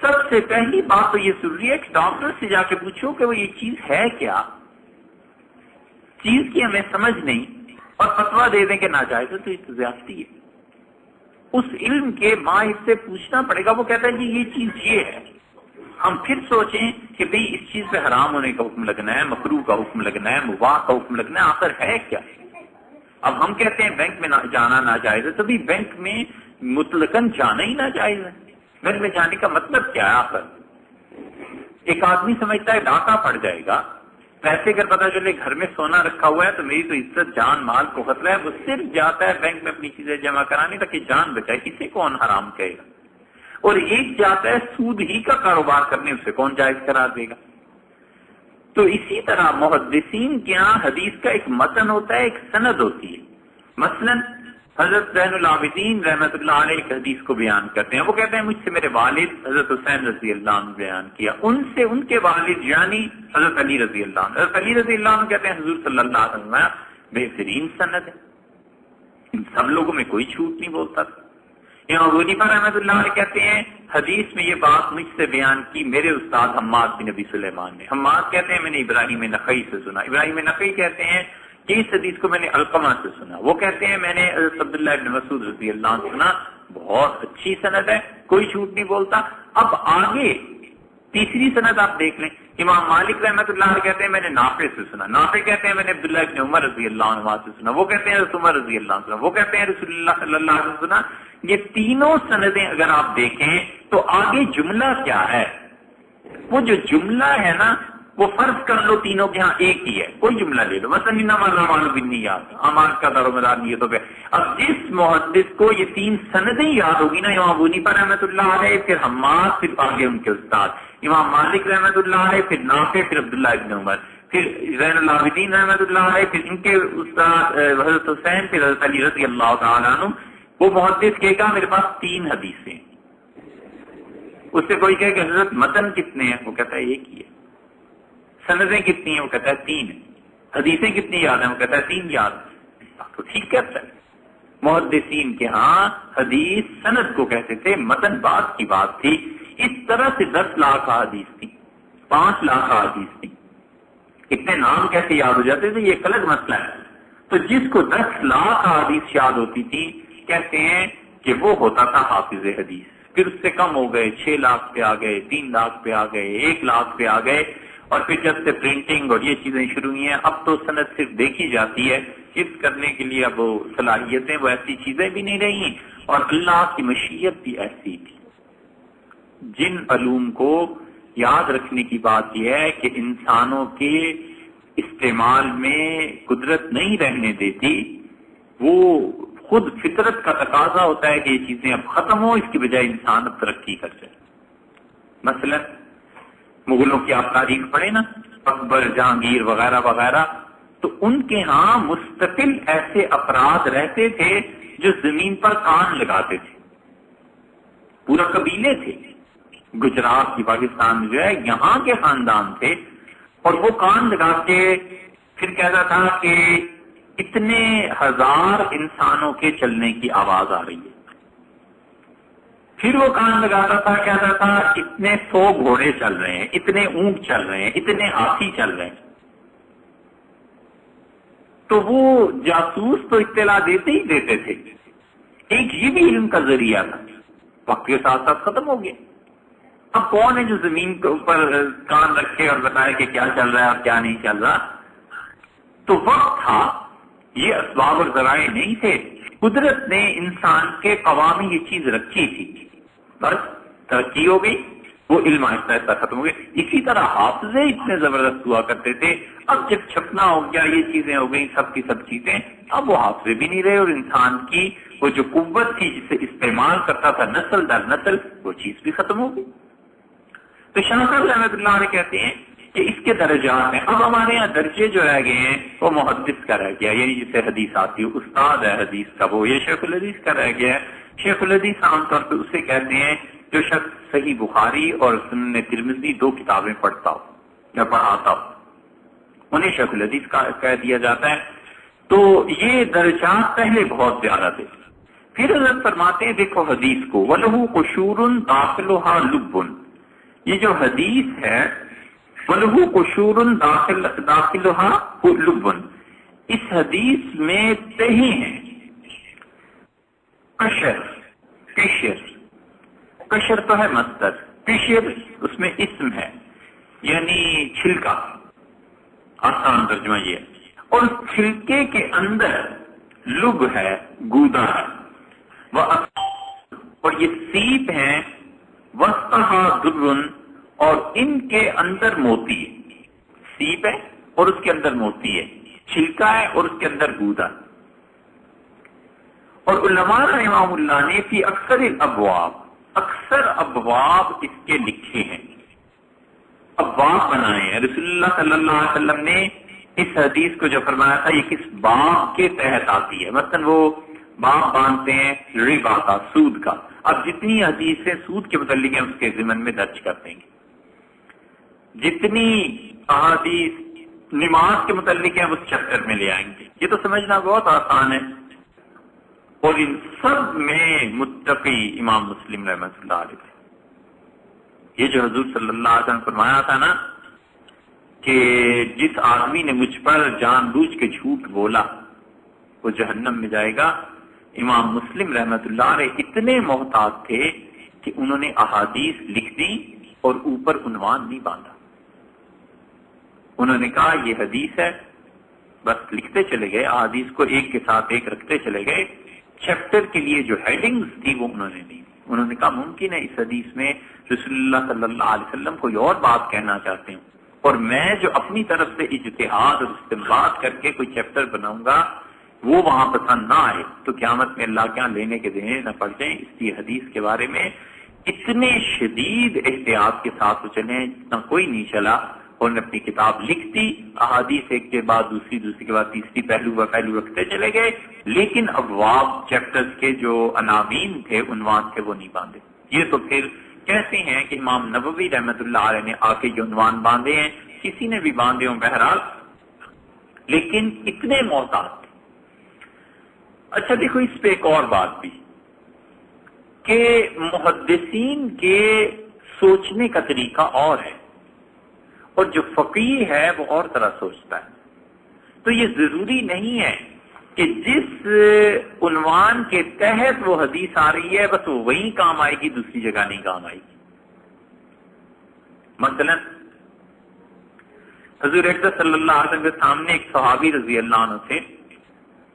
سب سے پہلی بات تو یہ ضروری ہے کہ ڈاکٹر سے جا کے پوچھو کہ وہ یہ چیز ہے کیا، چیز کی ہمیں سمجھ نہیں، اور فتویٰ دے دیں کہ ناجائز ہے تو یہ تو زیادتی ہے۔ اس علم کے ماہر سے پوچھنا پڑے گا، وہ کہتا ہے کہ یہ چیز یہ ہے، ہم پھر سوچیں کہ بھئی اس چیز پہ حرام ہونے کا حکم لگنا ہے، مکروہ کا حکم لگنا ہے، مباح کا حکم لگنا ہے، آخر ہے کیا؟ اب ہم کہتے ہیں بینک میں جانا ناجائز ہے، تو بھی بینک میں مطلقاً جانا ہی ناجائز ہے۔ بینک میں جانے کا مطلب کیا ہے آخر؟ ایک آدمی سمجھتا ہے ڈاکہ پڑ جائے گا، پیسے اگر پتا چلے گھر میں سونا رکھا ہوا ہے تو میری تو عزت جان مال کو خطرہ ہے، وہ صرف جاتا ہے بینک میں اپنی چیزیں جمع کرانے تاکہ جان بچائے، اسے کون حرام کہے گا؟ اور ایک جاتا ہے سود ہی کا کاروبار کرنے، اسے کون جائز قرار دے گا؟ تو اسی طرح محدثین کے یہاں حدیث کا ایک متن ہوتا ہے، ایک سند ہوتی ہے. مثلا حضرت زین العابدین رحمۃ اللہ علیہ ایک حدیث کو بیان کرتے ہیں، وہ کہتے ہیں مجھ سے میرے والد حضرت حسین رضی اللہ عنہ بیان کیا، ان سے ان کے والد یعنی حضرت علی رضی اللہ عنہ. حضرت علی رضی اللہ عنہ کہتے ہیں حضور صلی اللہ علیہ وسلم بہترین سند ہے، ان سب لوگوں میں کوئی چھوٹ نہیں بولتا تھا. امام ابو حنیفہ رحمۃ اللہ علیہ کہتے ہیں حدیث میں یہ بات مجھ سے بیان کی میرے استاد حماد بن ابی سلیمان نے. حماد کہتے ہیں میں نے ابراہیم نخعی سے سنا. ابراہیم نخعی کہتے ہیں کہ اس حدیث کو میں نے علقمہ سے سنا. وہ کہتے ہیں میں نے حضرت عبداللہ ابن مسعود رضی اللہ عنہ سنا. بہت اچھی سند ہے، کوئی جھوٹ نہیں بولتا. اب آگے تیسری سند آپ دیکھ لیں. امام مالک رحمۃ اللہ علیہ کہتے ہیں میں نے نافع سے سنا. نافع کہتے ہیں میں نے عبداللہ ابن عمر رضی اللہ عنہ سے سنا. وہ کہتے ہیں حضرت عمر رضی اللہ عنہ سنا. وہ کہتے ہیں رسول اللہ صلی اللہ علیہ وسلم سنا. یہ تینوں سندیں اگر آپ دیکھیں تو آگے جملہ کیا ہے؟ وہ جو جملہ ہے نا وہ فرض کر لو تینوں کے ہاں ایک ہی ہے، کوئی جملہ لے لو. مثلا انما الاعمال بالنیات، اعمال کا دار و مدار نیتوں پہ. اب جس محدث کو یہ تین سندیں یاد ہوگی نا، امام ابو حنیفہ رحمۃ اللہ علیہ، پھر حماد، پھر آگے ان کے استاد امام مالک رحمۃ اللہ علیہ، پھر نافع، پھر عبداللہ ابن عمر، پھر زین العابدین رحمۃ اللہ علیہ، پھر ان کے استاد حضرت حسین، پھر حضرت علی رضی اللہ تعالیٰ عنہ. وہ محدث کہے گا میرے پاس تین حدیثیں. اس سے کوئی کہے کہ حضرت متن کتنے ہیں؟ وہ کہتا ہے ایک ہی ہے. سندیں کتنی ہیں؟ وہ کہتا ہے تین ہیں. حدیثیں کتنی یاد ہیں؟ وہ کہتا ہے تین یاد ہیں. تو ٹھیک کہتا ہے. محدثین کے ہاں حدیث سند کو کہتے تھے، متن بات کی بات تھی. اس طرح سے 10 لاکھ حدیث تھی، 5 لاکھ حدیث تھی. اتنے نام کیسے یاد ہو جاتے تھے یہ ایک الگ مسئلہ ہے. تو جس کو 10 لاکھ حدیث یاد ہوتی تھی کہتے ہیں کہ وہ ہوتا تھا حافظ حدیث. پھر اس سے کم ہو گئے، 6 لاکھ پہ آ گئے، 3 لاکھ پہ آ گئے، 1 لاکھ پہ آ گئے. اور پھر جب سے پرنٹنگ اور یہ چیزیں شروع ہوئی ہیں اب تو سند صرف دیکھی جاتی ہے، حفظ کرنے کے لیے اب وہ صلاحیتیں وہ ایسی چیزیں بھی نہیں رہی. اور اللہ کی مشیت بھی ایسی تھی. جن علوم کو یاد رکھنے کی بات یہ ہے کہ انسانوں کے استعمال میں قدرت نہیں رہنے دیتی، وہ خود فطرت کا تقاضا ہوتا ہے کہ یہ چیزیں اب ختم ہو، اس کی بجائے انسان اب ترقی کر جائے. مثلا مغلوں کی آپ تاریخ پڑھیں نا، اکبر، جہانگیر وغیرہ وغیرہ، تو ان کے ہاں مستقل ایسے افراد رہتے تھے جو زمین پر کان لگاتے تھے. پورا قبیلے تھے. گجرات کی پاکستان میں جو ہے یہاں کے خاندان تھے اور وہ کان لگا کے پھر کہتا تھا کہ اتنے ہزار انسانوں کے چلنے کی آواز آ رہی ہے. پھر وہ کان لگاتا تھا، کہتا تھا اتنے 100 گھوڑے چل رہے ہیں، اتنے اونٹ چل رہے ہیں، اتنے ہاتھی چل رہے ہیں. تو وہ جاسوس تو اطلاع دیتے ہی دیتے تھے. ایک یہ بھی علم کا ذریعہ تھا، وقت کے ساتھ ساتھ ختم ہو گیا. اب کون ہے جو زمین کے اوپر کان رکھے اور بتائے کہ کیا چل رہا ہے اور کیا نہیں چل رہا؟ تو وقت تھا، یہ اسباب اور ذرائع نہیں تھے. قدرت نے انسان کے قوام میں یہ چیز رکھی تھی، بس ترقی ہو گئی، وہ علم آہستہ آہستہ ختم ہو گئے. اسی طرح حافظے اتنے زبردست ہوا کرتے تھے. اب جب چھپنا ہو گیا، یہ چیزیں ہو گئی، سب کی سب چیزیں، اب وہ حافظے بھی نہیں رہے اور انسان کی وہ جو قوت تھی جسے استعمال کرتا تھا نسل در نسل، وہ چیز بھی ختم ہو گئی. تو شاہ صاحب رحمۃ اللہ علیہ کہتے ہیں کہ اس کے درجات ہیں. اب ہمارے یہاں درجے جو رہ گئے ہیں وہ محدث کا رہ گیا، یعنی جسے حدیث آتی ہے، استاد ہے حدیث کا، وہ یہ شیخ الحدیث کا رہ گیا ہے. شیخ الحدیث عام طور پہ اسے کہتے ہیں جو شخص صحیح بخاری اور سنن ترمذی 2 کتابیں پڑھتا ہو یا پڑھاتا ہو، انہیں شیخ الحدیث کا کہہ دیا جاتا ہے. تو یہ درجات پہلے بہت زیادہ تھے. پھر حضرت فرماتے ہیں دیکھو حدیث کو، وَلَهُ قُشُورٌ دَاخِلُهَا لُبٌّ، یہ جو حدیث ہے وَلَهُ قُشُورٌ دَاخِلُهَا لُبٌّ، اس حدیث میں تہی ہیں. قشر تو ہے مصدر، قشر اس میں اسم ہے یعنی چھلکا، آسان ترجمہ یہ ہے. اور چھلکے کے اندر لب ہے، گودا ہے، اور یہ سیپ ہیں، وسطها در، اور ان کے اندر موتی ہے. سیپ ہے اور اس کے اندر موتی ہے، چھلکا ہے اور اس کے اندر گودا. اور علماء رحمہ اللہ نے فی اکثر ابواب، اکثر ابواب اس کے لکھے ہیں. ابواب بنائے ہیں. رسول اللہ صلی اللہ علیہ وسلم نے اس حدیث کو جو فرمایا تھا یہ کس باب کے تحت آتی ہے. مثلا وہ باب باندھتے ہیں ربا کا، سود کا. اب جتنی حدیثیں سود کے متعلق ہیں اس کے ضمن میں درج کر دیں گے. جتنی احادیث نماز کے متعلق ہیں اس چیپٹر میں لے آئیں گے. یہ تو سمجھنا بہت آسان ہے. اور ان سب میں متقی امام مسلم رحمۃ اللہ علیہ تھے. یہ جو حضور صلی اللہ علیہ وسلم فرمایا تھا نا کہ جس آدمی نے مجھ پر جان بوجھ کے جھوٹ بولا وہ جہنم میں جائے گا، امام مسلم رحمۃ اللہ علیہ اتنے محتاط تھے کہ انہوں نے احادیث لکھ دی اور اوپر عنوان نہیں باندھا. انہوں نے کہا یہ حدیث ہے، بس لکھتے چلے گئے، احادیث کو ایک کے ساتھ ایک رکھتے چلے گئے. چیپٹر کے لیے جو ہیڈنگز تھی وہ انہوں نے دی. انہوں نے کہا ممکن ہے اس حدیث میں رسول اللہ صلی اللہ علیہ وسلم کوئی اور بات کہنا چاہتے ہیں، اور میں جو اپنی طرف سے اجتہاد اور استنباط کر کے کوئی چیپٹر بناؤں گا وہ وہاں پسند نہ آئے تو قیامت میں اللہ کے یہاں لینے کے دینے نہ پڑ جائیں. اس کی حدیث کے بارے میں اتنے شدید احتیاط کے ساتھ وہ چلیں جتنا کوئی نہیں چلا. اور نے اپنی کتاب لکھ دی، احادیث ایک کے بعد دوسری، دوسری کے بعد تیسری، پہلو و پہلو رکھتے چلے گئے، لیکن ابواب چیپٹرز کے جو عناوین تھے، عنوان تھے، وہ نہیں باندھے. یہ تو پھر کہتے ہیں کہ امام نووی رحمۃ اللہ علیہ نے آ کے جو عنوان باندھے ہیں، کسی نے بھی باندھے ہوں بہرحال، لیکن اتنے محتاط تھے. اچھا دیکھو اس پہ ایک اور بات بھی کہ محدثین کے سوچنے کا طریقہ اور ہے اور جو فقیہ ہے وہ اور طرح سوچتا ہے. تو یہ ضروری نہیں ہے کہ جس عنوان کے تحت وہ حدیث آ رہی ہے بس وہ وہیں کام آئے گی، دوسری جگہ نہیں کام آئے گی. مثلا حضور اکرم صلی اللہ علیہ وسلم کے سامنے ایک صحابی رضی اللہ عنہ سے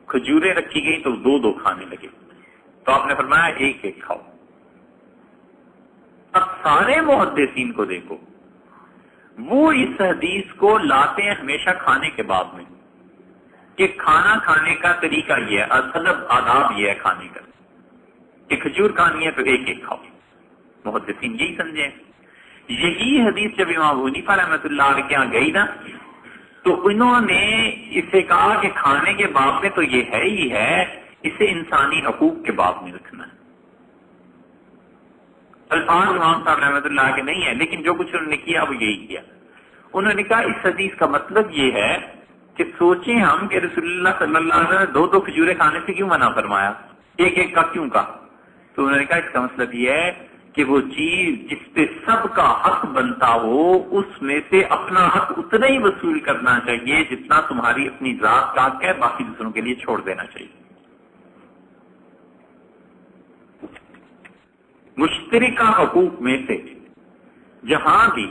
کھجوریں رکھی گئی تو دو دو کھانے لگے، تو آپ نے فرمایا ایک ایک کھاؤ. اب سارے محدثین کو دیکھو، وہ اس حدیث کو لاتے ہیں ہمیشہ کھانے کے باب میں کہ کھانا کھانے کا طریقہ یہ ہے، ادب آداب یہ ہے کھانے کا کہ کھجور کھانی ہے تو ایک ایک کھاؤ. محدثین یہی سمجھے. یہی حدیث جب امام ابو حنیفہ رحمۃ اللہ علیہ کے یہاں گئی نا تو انہوں نے اسے کہا کہ کھانے کے باب میں تو یہ ہے ہی ہے، اسے انسانی حقوق کے باب میں رکھنا ہے. الفاظ امام صاحب رحمۃ اللہ کے نہیں ہے، لیکن جو کچھ انہوں نے کیا وہ یہی کیا. انہوں نے کہا اس حدیث کا مطلب یہ ہے کہ سوچیں ہم کہ رسول اللہ صلی اللہ علیہ وسلم نے دو دو کھجوریں کھانے سے کیوں منع فرمایا، ایک ایک کا کیوں کہا. تو انہوں نے کہا اس کا مطلب یہ ہے کہ وہ چیز جس پہ سب کا حق بنتا ہو اس میں سے اپنا حق اتنا ہی وصول کرنا چاہیے جتنا تمہاری اپنی ذات کا حق ہے، باقی دوسروں کے لیے چھوڑ دینا چاہیے. مشترکہ حقوق میں سے جہاں بھی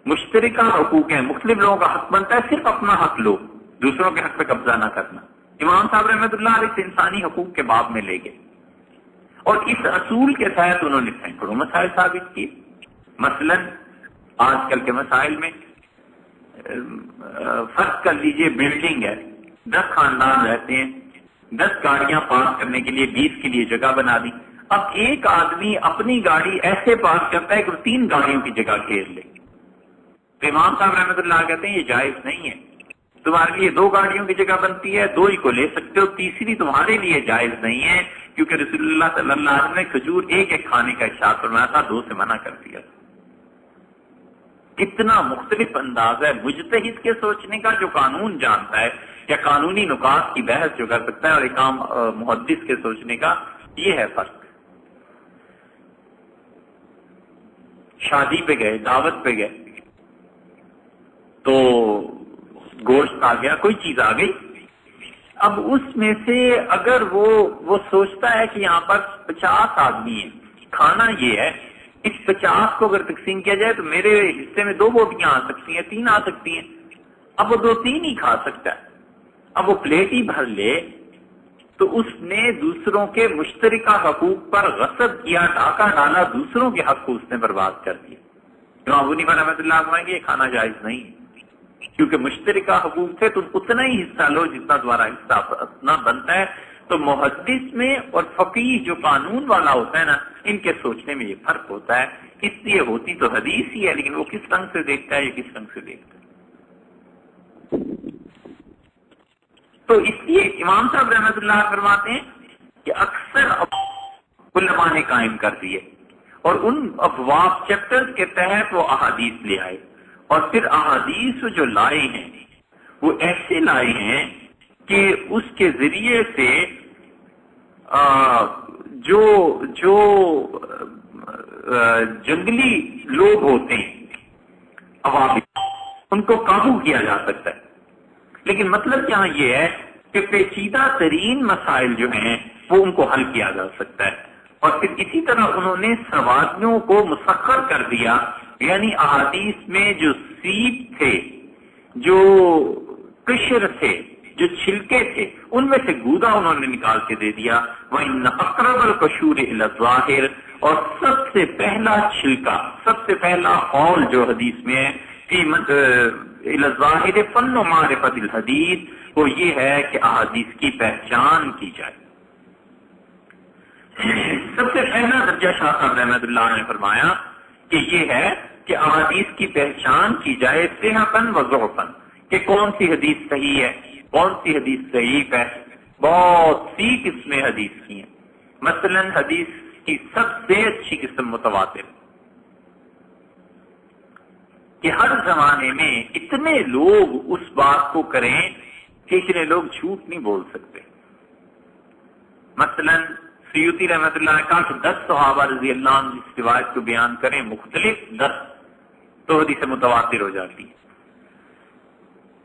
مشترکہ حقوق ہیں، مختلف لوگوں کا حق بنتا ہے، صرف اپنا حق لو، دوسروں کے حق پہ قبضہ نہ کرنا. امام صاحب رحمۃ اللہ علیہ سے انسانی حقوق کے باب میں لے گئے اور اس اصول کے تحت انہوں نے سینکڑوں مسائل ثابت کیے. مثلا آج کل کے مسائل میں فرض کر لیجئے بلڈنگ ہے، 10 خاندان رہتے ہیں، 10 گاڑیاں پارک کرنے کے لیے 20 کے لیے جگہ بنا دی. اب ایک آدمی اپنی گاڑی ایسے پارک کرتا ہے کہ وہ 3 گاڑیوں کی جگہ گھیر لے. تو امام صاحب رحمۃ اللہ کہتے ہیں یہ جائز نہیں ہے. تمہارے لیے 2 گاڑیوں کی جگہ بنتی ہے، 2 ہی کو لے سکتے ہو، تیسری تمہارے لیے جائز نہیں ہے کیونکہ رسول اللہ صلی اللہ علیہ وسلم نے کھجور ایک ایک کھانے کا ارشاد فرمایا تھا، 2 سے منع کر دیا. کتنا مختلف انداز ہے مجتہد کے سوچنے کا جو قانون جانتا ہے یا قانونی نکات کی بحث جو کر سکتا ہے، اور ایک عام محدث کے سوچنے کا یہ ہے فرق. شادی پہ گئے، دعوت پہ گئے تو گوشت آ گیا، کوئی چیز آ گئی. اب اس میں سے اگر وہ سوچتا ہے کہ یہاں پر 50 آدمی ہیں، کھانا یہ ہے، اس 50 کو اگر تقسیم کیا جائے تو میرے حصے میں 2 بوٹیاں آ سکتی ہیں، 3 آ سکتی ہیں. اب وہ 2-3 ہی کھا سکتا ہے. اب وہ پلیٹ ہی بھر لے تو اس نے دوسروں کے مشترکہ حقوق پر غصب کیا، ڈاکہ ڈالا، دوسروں کے حق کو اس نے برباد کر دیا. امام ابو حنیفہ رحمۃ اللہ فرمائیں گے یہ کھانا جائز نہیں ہے کیونکہ مشترکہ حقوق سے تم اتنا ہی حصہ لو جتنا تمہارا حصہ اپنا بنتا ہے، تو محدث میں اور فقیہ جو قانون والا ہوتا ہے نا، ان کے سوچنے میں یہ فرق ہوتا ہے. اس لیے ہوتی تو حدیث ہی ہے، لیکن وہ کس رنگ سے دیکھتا ہے، یہ کس رنگ سے دیکھتا ہے. تو اس لیے امام صاحب رحمۃ اللہ فرماتے ہیں کہ اکثر علماء نے قائم کر دیے، اور ان ابواب چیپٹر کے تحت وہ احادیث لے آئے، اور پھر احادیث جو لائے ہیں وہ ایسے لائے ہیں کہ اس کے ذریعے سے جو جنگلی لوگ ہوتے ہیں عوام، ان کو قابو کیا جا سکتا ہے. لیکن مطلب یہاں یہ ہے کہ پیچیدہ ترین مسائل جو ہیں وہ ان کو حل کیا جا سکتا ہے. اور پھر اسی طرح انہوں نے سوادیوں کو مسخر کر دیا، یعنی احادیث میں جو سیب تھے، جو قشر تھے، جو چھلکے تھے، ان میں سے گودا انہوں نے نکال کے دے دیا. وَإِنَّ أَقْرَبَ الْقَشُورِ إِلَى الظَّاهِرِ، اور سب سے پہلا چھلکا، سب سے پہلا قول جو حدیث میں ہے إِلَى الظَّاهِرِ فَنُّ مَعْرِفَةِ الْحَدِيثِ، وہ یہ ہے کہ احادیث کی پہچان کی جائے. سب سے پہلا درجہ شاہ صاحب رحمۃ اللہ نے فرمایا کہ یہ ہے کہ احادیث کی پہچان کی جائے صحتاً و ضعفاً، کہ کون سی حدیث صحیح ہے، کون سی حدیث ضعیف ہے. بہت سی قسمیں حدیث کی ہیں. مثلا حدیث کی سب سے اچھی قسم متواتر، کہ ہر زمانے میں اتنے لوگ اس بات کو کریں کہ اتنے لوگ جھوٹ نہیں بول سکتے. مثلا سیوطی رحمۃ اللہ نے کہا کہ 10 صحابہ رضی اللہ عنہ اس روایت کو بیان کریں مختلف 10 تو حدیث متواتر ہو جاتی ہے.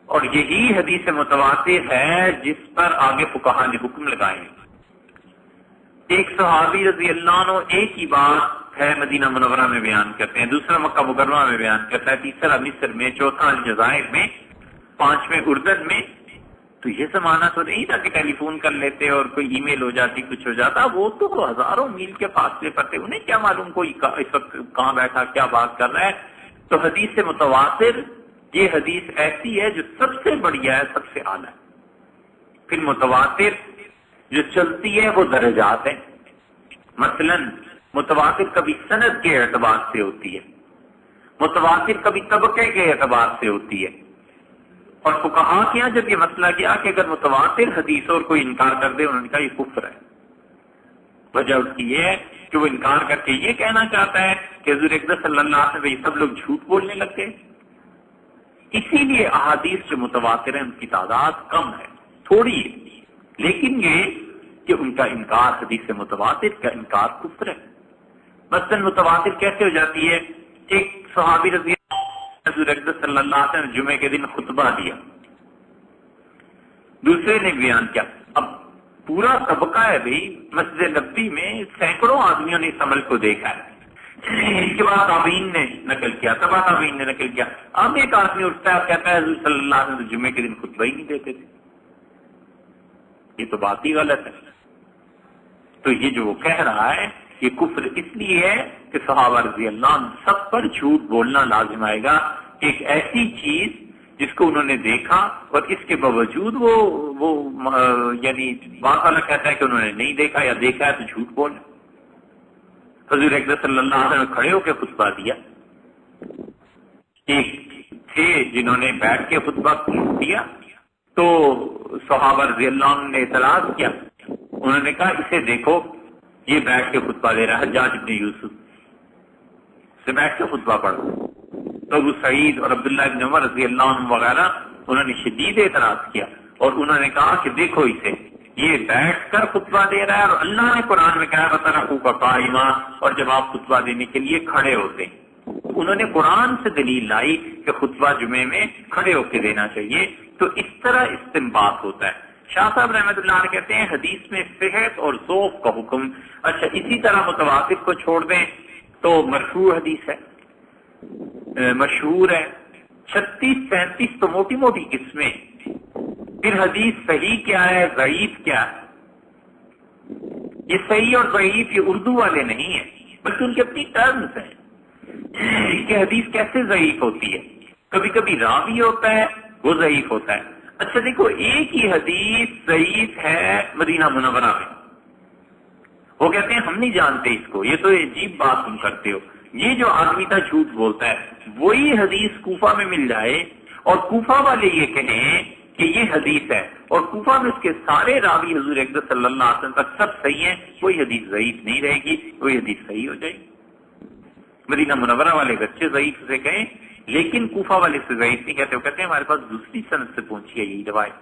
اور یہی حدیث متواتر ہے جس پر آگے فقہا نے حکم لگائے. ایک صحابی رضی اللہ عنہ ایک ہی بات ہے مدینہ منورہ میں بیان کرتے ہیں، دوسرا مکہ مکرمہ میں بیان کرتا ہے، تیسرا مصر میں، چوتھا الجزائر میں، پانچویں اردن میں. تو یہ زمانہ تو نہیں تھا کہ ٹیلی فون کر لیتے اور کوئی ای میل ہو جاتی، کچھ ہو جاتا. وہ تو ہزاروں میل کے فاصلے پر تھے، انہیں کیا معلوم کوئی اس وقت کہاں بیٹھا کیا بات کر رہا ہے. تو حدیث متواتر یہ حدیث ایسی ہے جو سب سے بڑھیا ہے، سب سے اعلیٰ ہے. پھر متواتر جو چلتی ہے وہ درجات ہیں. مثلا متواتر کبھی سند کے اعتبار سے ہوتی ہے، متواتر کبھی طبقے کے اعتبار سے ہوتی ہے. اور فقہا کے یہاں جب یہ مسئلہ کیا کہ اگر متواتر حدیث اور کوئی انکار کر دے، انہوں نے کہا یہ کفر ہے. وجہ اس کی یہ ہے کہ وہ انکار کر کے یہ کہنا چاہتا ہے کہ حضور اقدس صلی اللہ علیہ وسلم سب لوگ جھوٹ بولنے لگ گئے. اسی لیے احادیث جو متواتر ہیں ان کی تعداد کم ہے، تھوڑی ہے، لیکن یہ کہ ان کا انکار حدیث متواتر کا انکار کفر ہے. مثلا متواتر کیسے ہو جاتی ہے؟ ایک صحابی رضی حضور اقدس صلی اللہ علیہ وسلم جمعے کے دن خطبہ دیا، دوسرے نے بیان کیا. اب پورا طبقہ ہے بھائی، مسجد نبوی میں سینکڑوں آدمیوں نے اس عمل کو دیکھا ہے. اس کے بعد تابعین نے نقل کیا، تبع تابعین نے نقل کیا. اب ایک آدمی اٹھتا ہے اور کہتا ہے حضور صلی اللہ علیہ وسلم جمعے کے دن خطبہ ہی نہیں دیتے تھے. یہ تو بات ہی غلط ہے. تو یہ جو وہ کہہ رہا ہے یہ کفر اس لیے ہے کہ صحابہ رضی اللہ عنہ سب پر جھوٹ بولنا لازم آئے گا. ایک ایسی چیز جس کو انہوں نے دیکھا اور اس کے باوجود وہ یعنی بات والا کہتا ہے کہ انہوں نے نہیں دیکھا یا دیکھا ہے تو جھوٹ بول. حضور اقدس صلی اللہ علیہ وسلم کھڑے ہو کے خطبہ دیا. ایک تھے جنہوں نے بیٹھ کے خطبہ دیا تو صحابہ رضی اللہ عنہ نے اعتراض کیا. انہوں نے کہا اسے دیکھو یہ بیٹھ کے خطبہ دے رہا ہے، حجاج ابن یوسف سے بیٹھ کے خطبہ پڑھو. تو ابو سعید اور عبداللہ ابن عمر رضی اللہ عنہ وغیرہ انہوں نے شدید اعتراض کیا اور انہوں نے کہا کہ دیکھو اسے، یہ بیٹھ کر خطبہ دے رہا ہے اور اللہ نے قرآن میں کہا وَتَرَكُوكَ قَائِمًا، اور جب آپ خطبہ دینے کے لیے کھڑے ہوتے ہیں. انہوں نے قرآن سے دلیل لائی کہ خطبہ جمعے میں کھڑے ہو کے دینا چاہیے. تو اس طرح استنباط ہوتا ہے. شاہ صاحب رحمۃ اللہ علیہ کہتے ہیں حدیث میں صحت اور ذوق کا حکم. اچھا اسی طرح متواتر کو چھوڑ دیں تو مرفوع حدیث ہے، مشہور ہے، 36-37 تو موٹی موٹی قسمیں. پھر حدیث صحیح کیا ہے، ضعیف کیا ہے. یہ صحیح اور ضعیف یہ اردو والے نہیں ہیں بلکہ ان کے اپنی ٹرمز ہیں کہ حدیث کیسے ضعیف ہوتی ہے. کبھی کبھی راوی ہوتا ہے وہ ضعیف ہوتا ہے، اچھا دیکھو، ایک ہی حدیث ضعیف ہے مدینہ منورہ میں، وہ کہتے ہیں ہم نہیں جانتے اس کو، یہ تو عجیب بات تم کرتے ہو، یہ جو آدمی تھا جھوٹ بولتا ہے، وہی حدیث کوفہ میں مل جائے اور کوفہ والے یہ کہیں کہ یہ حدیث ہے، اور کوفہ میں اس کے سارے راوی حضور اقدس صلی اللہ علیہ وسلم تک سب صحیح ہیں، کوئی حدیث ضعیف نہیں رہے گی، کوئی حدیث صحیح ہو جائے گی۔ مدینہ منورہ والے بچے ضعیف سے کہیں، لیکن کوفہ والے سے ضعیف نہیں کہتے، وہ کہتے ہیں ہمارے پاس دوسری سند سے پہنچی ہے یہی روایت،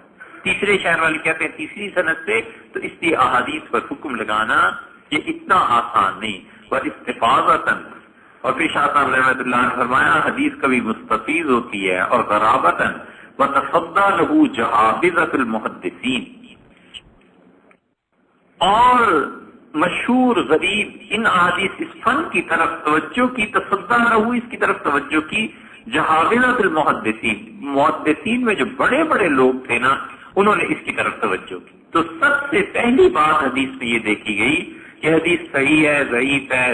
تیسرے شہر والے کہتے ہیں تیسری سند سے، تو اس لیے احادیث پر حکم لگانا یہ اتنا آسان نہیں، پر استفاضتاً، اور پھر شاہ صاحب رحمۃ اللہ نے فرمایا حدیث کبھی مستفیض ہوتی ہے اور غرابتاً وتصدى له جہابذۃ المحدثین، اور مشہور غریب ان احادیث اس فن کی طرف توجہ کی، تصدى له اس کی طرف توجہ کی جہابذۃ المحدثین، محدثین میں جو بڑے بڑے لوگ تھے نا انہوں نے اس کی طرف توجہ کی۔ تو سب سے پہلی بات حدیث میں یہ دیکھی گئی کہ حدیث صحیح ہے ضعیف ہے،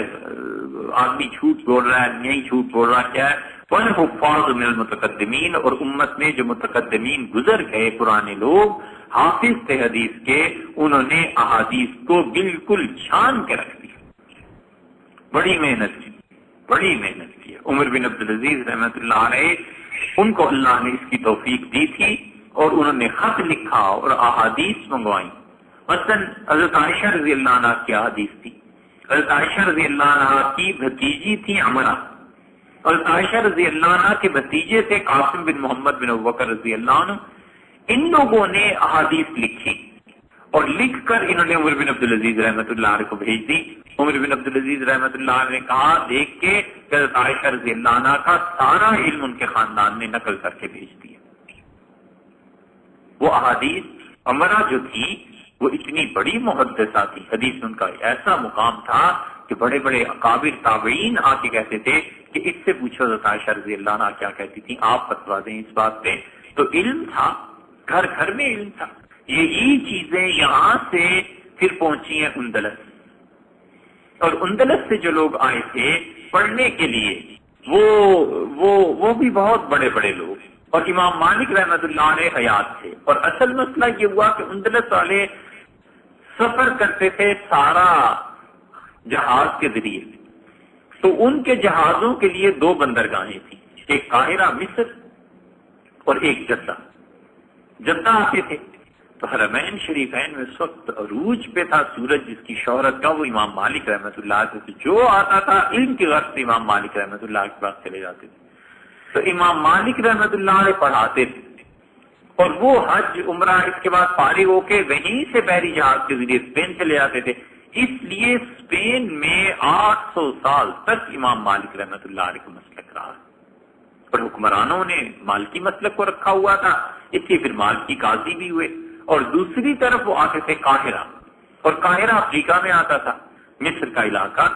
آدمی جھوٹ بول رہا ہے نہیں جھوٹ بول رہا، کیا ہے والحفاظ من المتقدمین، اور امت میں جو متقدمین گزر گئے پرانے لوگ حافظ تھے حدیث کے، انہوں نے احادیث کو بالکل چھان کے رکھ دیا، بڑی محنت کی، بڑی محنت کی۔ عمر بن عبدالعزیز رحمۃ اللہ علیہ، ان کو اللہ نے اس کی توفیق دی تھی اور انہوں نے خط لکھا اور احادیث منگوائی۔ مثلا حضرت عائشہ رضی اللہ عنہ کی حدیث تھی، حضرت عائشہ رضی اللہ عنہ کی بھتیجی تھی عمرہ، حضرت عائشہ رضی اللہ عنہ کے بھتیجے تھے قاسم بن محمد بن ابوبکر رضی اللہ عنہ، ان لوگوں نے احادیث لکھی اور لکھ کر انہوں نے عمر بن عبدالعزیز رحمۃ اللہ علیہ کو بھیج دی۔ عمر بن عبدالعزیز رحمۃ اللہ علیہ نے کہا دیکھ کے کہ حضرت عائشہ رضی اللہ عنہ کا سارا علم ان کے خاندان نے نقل کر کے بھیج دیا۔ وہ احادیث عمرہ جو تھی وہ اتنی بڑی محدثہ تھی، حدیث میں ان کا ایسا مقام تھا کہ بڑے بڑے اکابر تابعین آ کے کہتے تھے کہ اس سے پوچھو حضرت عائشہ رضی اللہ عنہ کیا کہتی تھی، آپ فتوا دیں اس بات پہ۔ تو علم تھا، گھر گھر میں علم تھا۔ یہی چیزیں یہاں سے پھر پہنچی ہیں اندلس، اور اندلس سے جو لوگ آئے تھے پڑھنے کے لیے وہ بھی بہت بڑے بڑے لوگ، اور امام مالک رحمۃ اللہ علیہ حیات تھے، اور اصل مسئلہ یہ ہوا کہ اندلس والے سفر کرتے تھے سارا جہاز کے ذریعے، تو ان کے جہازوں کے لیے دو بندرگاہیں تھیں، ایک قاہرہ مصر اور ایک جدہ آتے تھے۔ تو حرمین شریفین میں اس وقت عروج پہ تھا سورج جس کی شہرت کا، وہ امام مالک رحمۃ اللہ سے جو آتا تھا علم کی غرض سے امام مالک رحمۃ اللہ کے پاس چلے جاتے تھے۔ تو امام مالک رحمۃ اللہ علیہ پڑھاتے تھے، اور وہ حج عمرہ اس کے بعد فارغ ہو کے وہیں سے بحری جہاز کے ذریعے اسپین چلے جاتے تھے۔ اس لیے اسپین میں 800 سال تک امام مالک رحمۃ اللہ علیہ کا مسلک رہا، اور حکمرانوں نے مالکی مسلک کو رکھا ہوا تھا، اس لیے پھر مالکی قاضی بھی ہوئے۔ اور دوسری طرف وہ آتے تھے قاہرہ، اور قاہرہ افریقہ میں آتا تھا، مصر کا علاقہ،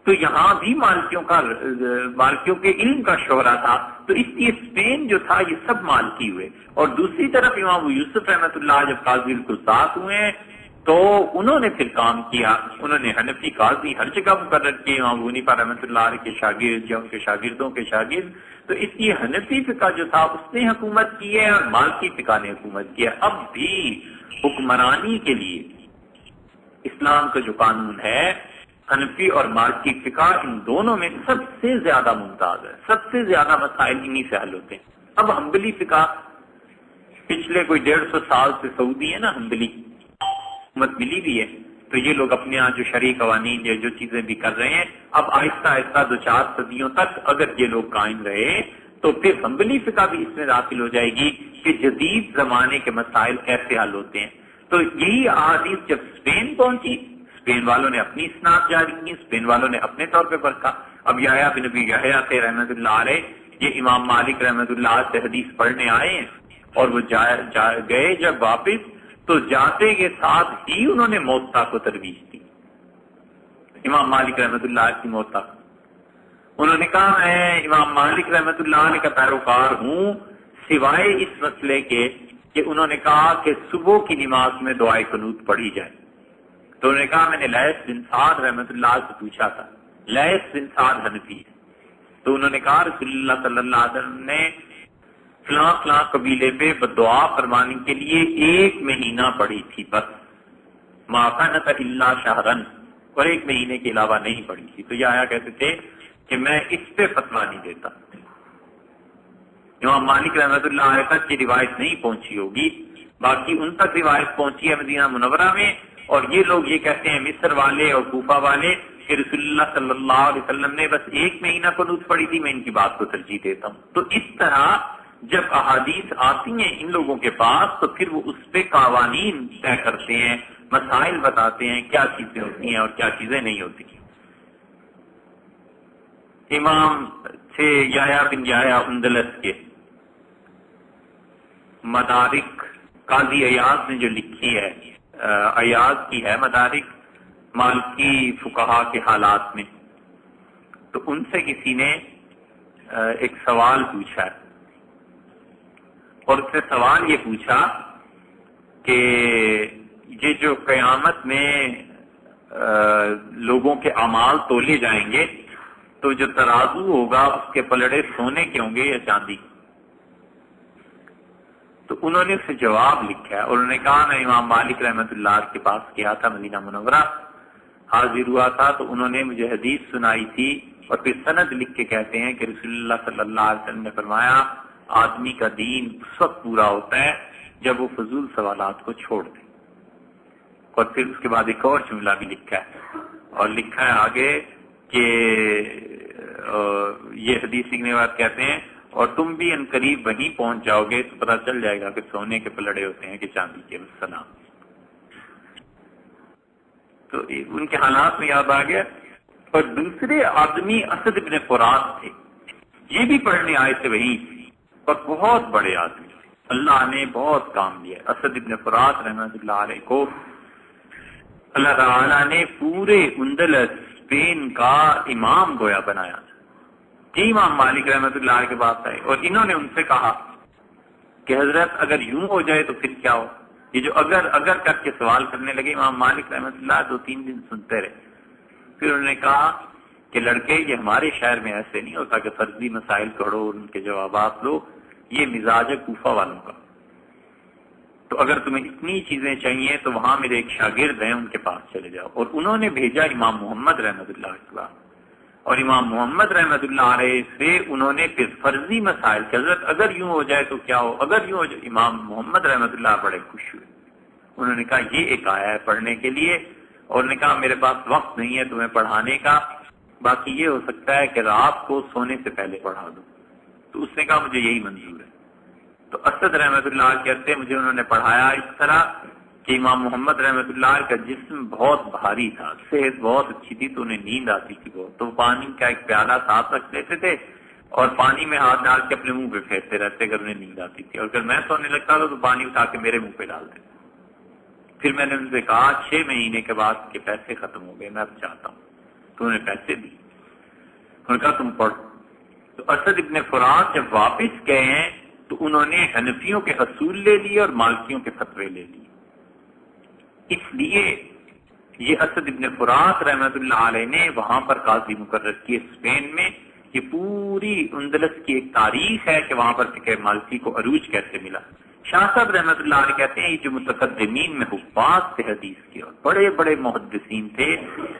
تو یہاں بھی مالکیوں کے علم کا شعرہ تھا، تو اس لیے اسپین جو تھا یہ سب مالکی ہوئے۔ اور دوسری طرف امام ابو یوسف رحمۃ اللہ جب قاضی القضات ہوئے ہیں تو انہوں نے پھر کام کیا، انہوں نے حنفی قاضی ہر جگہ مقرر کیے، امام ابو حنیفہ رحمۃ اللہ علیہ کے شاگرد یا ان کے شاگردوں کے شاگرد، تو اس لیے حنفی فقہ جو تھا اس نے حکومت کی ہے اور مالکی فقہ نے حکومت کی ہے۔ اب بھی حکمرانی کے لیے اسلام کا جو قانون ہے، حنفی اور مالکی فقہ ان دونوں میں سب سے زیادہ ممتاز ہے، سب سے زیادہ مسائل انہی سے حل ہوتے ہیں۔ اب حنبلی فقہ پچھلے کوئی 150 سال سے سعودی ہے نا، حنبلی حکومت ملی بھی ہے، تو یہ لوگ اپنے یہاں جو شرعی قوانین یا جو چیزیں بھی کر رہے ہیں، اب آہستہ آہستہ 2-4 صدیوں تک اگر یہ لوگ قائم رہے تو پھر حنبلی فقہ بھی اس میں داخل ہو جائے گی کہ جدید زمانے کے مسائل کیسے حل ہوتے ہیں۔ تو یہی احادیث جب اسپین پہنچی، اسپین والوں نے اپنی اسناد جاری کی، اسپین والوں نے اپنے طور پہ پرکھا۔ اب یحییٰ بن ابی یحییٰ تھے رحمۃ اللہ علیہ، یہ امام مالک رحمۃ اللہ سے حدیث پڑھنے آئے ہیں، اور وہ گئے جب واپس تو جاتے کے ساتھ ہی انہوں نے موطا کو ترویج دی، امام مالک رحمۃ اللہ کی موطا۔ انہوں نے کہا میں امام مالک رحمۃ اللہ علیہ کا پیروکار ہوں، سوائے اس مسئلے کے کہ انہوں نے کہا کہ صبح کی نماز میں دعائے قنوت پڑھی جائے۔ تو انہوں نے کہا میں نے لیث بن سعد رحمۃ اللہ سے پوچھا تھا، لیث بن سعد حنفی ہے، تو انہوں نے کہا رسول اللہ صلی اللہ علیہ وسلم نے فلاں فلاں قبیلے پہ بدعا فرمانے کے لیے 1 مہینہ پڑھی تھی بس، ما كانت الا شهرا، اور 1 مہینے کے علاوہ نہیں پڑھی تھی. تو یہ آیا کہتے تھے کہ میں اس پہ فتویٰ نہیں دیتا. امام مالک رحمۃ اللہ علیہ تک کی روایت نہیں پہنچی ہوگی، باقی ان تک روایت پہنچی ہے مدینہ منورہ میں، اور یہ لوگ یہ کہتے ہیں مصر والے اور کوفہ والے کہ رسول اللہ صلی اللہ علیہ وسلم نے بس 1 مہینہ قنوت پڑھی تھی. میں ان کی بات کو ترجیح دیتا ہوں. تو اس طرح جب احادیث آتی ہیں ان لوگوں کے پاس تو پھر وہ اس پہ قوانین طے کرتے ہیں، مسائل بتاتے ہیں، کیا چیزیں ہوتی ہیں اور کیا چیزیں نہیں ہوتی. امام تھے یحییٰ بن یحییٰ اندلس کے، مدارک قاضی ایاز نے جو لکھی ہے، ایاز کی ہے مدارک مالکی فقہا کے حالات میں. تو ان سے کسی نے ایک سوال پوچھا ہے، اور اس نے سوال یہ پوچھا کہ یہ جو قیامت میں لوگوں کے اعمال تولے جائیں گے تو جو ترازو ہوگا اس کے پلڑے سونے کے ہوں گے یا چاندی؟ تو انہوں نے اسے جواب لکھا ہے، اور انہوں نے کہا میں امام مالک رحمۃ اللہ کے پاس گیا تھا، مدینہ منورہ حاضر ہوا تھا، تو انہوں نے مجھے حدیث سنائی تھی، اور پھر سند لکھ کے کہتے ہیں کہ رسول اللہ صلی اللہ علیہ وسلم نے فرمایا آدمی کا دین اس وقت پورا ہوتا ہے جب وہ فضول سوالات کو چھوڑ دے. اور پھر اس کے بعد ایک اور جملہ بھی لکھا ہے، اور لکھا ہے آگے کہ یہ حدیث سیکھنے کے بعد کہتے ہیں اور تم بھی ان قریب وہیں پہنچ جاؤ گے تو پتہ چل جائے گا کہ سونے کے پلڑے ہوتے ہیں کہ چاندی کے. السلام. تو ان کے حالات میں یاد آ گیا. اور دوسرے آدمی اسد ابن فرات تھے، یہ بھی پڑھنے آئے تھے وہیں، اور بہت بڑے آدمی تھے، اللہ نے بہت کام دیا. اسد ابن فرات رحمۃ اللہ علیہ کو اللہ تعالیٰ نے پورے اندلس اسپین کا امام گویا بنایا. یہ امام مالک رحمۃ اللہ علیہ کے پاس آئے، اور انہوں نے ان سے کہا کہ حضرت اگر یوں ہو جائے تو پھر کیا ہو؟ یہ جو اگر کر کے سوال کرنے لگے، امام مالک رحمۃ اللہ 2-3 دن سنتے رہے. پھر انہوں نے کہا کہ لڑکے یہ ہمارے شہر میں ایسے نہیں ہوتا کہ فرضی مسائل پڑھو اور ان کے جوابات لو، یہ مزاج ہے کوفہ والوں کا. تو اگر تمہیں اتنی چیزیں چاہیے تو وہاں میرے ایک شاگرد ہیں ان کے پاس چلے جاؤ. اور انہوں نے بھیجا امام محمد رحمۃ اللہ علیہ، اور امام محمد رحمۃ اللہ علیہ سے انہوں نے پھر فرضی مسائل کہ حضرت اگر یوں ہو جائے تو کیا ہو، اگر یوں ہو جائے. امام محمد رحمۃ اللہ بڑے خوش ہوئے. انہوں نے کہا یہ ایک آیا ہے پڑھنے کے لیے، اور نے کہا میرے پاس وقت نہیں ہے تمہیں پڑھانے کا، باقی یہ ہو سکتا ہے کہ رات کو سونے سے پہلے پڑھا دوں. تو اس نے کہا مجھے یہی منظور ہے. تو اسد رحمۃ اللہ کہتے ہیں مجھے انہوں نے پڑھایا اس طرح کہ امام محمد رحمۃ اللہ کا جسم بہت بھاری تھا، صحت بہت اچھی تھی، تو انہیں نیند آتی تھی بہت. تو پانی کا ایک پیالہ ساتھ رکھ لیتے تھے اور پانی میں ہاتھ ڈال کے اپنے منہ پہ پھیرتے رہتے اگر انہیں نیند آتی تھی، اور اگر میں سونے لگتا تھا تو پانی اٹھا کے میرے منہ پہ ڈالتے. پھر میں نے ان سے کہا 6 مہینے کے بعد کے پیسے ختم ہو گئے، میں اب چاہتا ہوں. تو انہیں پیسے دی، انہوں نے کہا تم پڑھو. تو اسد ابن فرات جب واپس گئے ہیں تو انہوں نے حنفیوں کے حصول لے لیے اور مالکیوں کے فتوے لے لیے. اس لیے یہ اسد ابن فرات رحمۃ اللہ علیہ نے وہاں پر قاضی مقرر کیے اسپین میں. یہ پوری اندلس کی ایک تاریخ ہے کہ وہاں پر فقہ مالکی کو عروج کیسے ملا. شاہ صاحب رحمۃ اللہ علیہ کہتے ہیں یہ جو متقدمین میں حفاظ تھے حدیث کے اور بڑے بڑے محدثین تھے،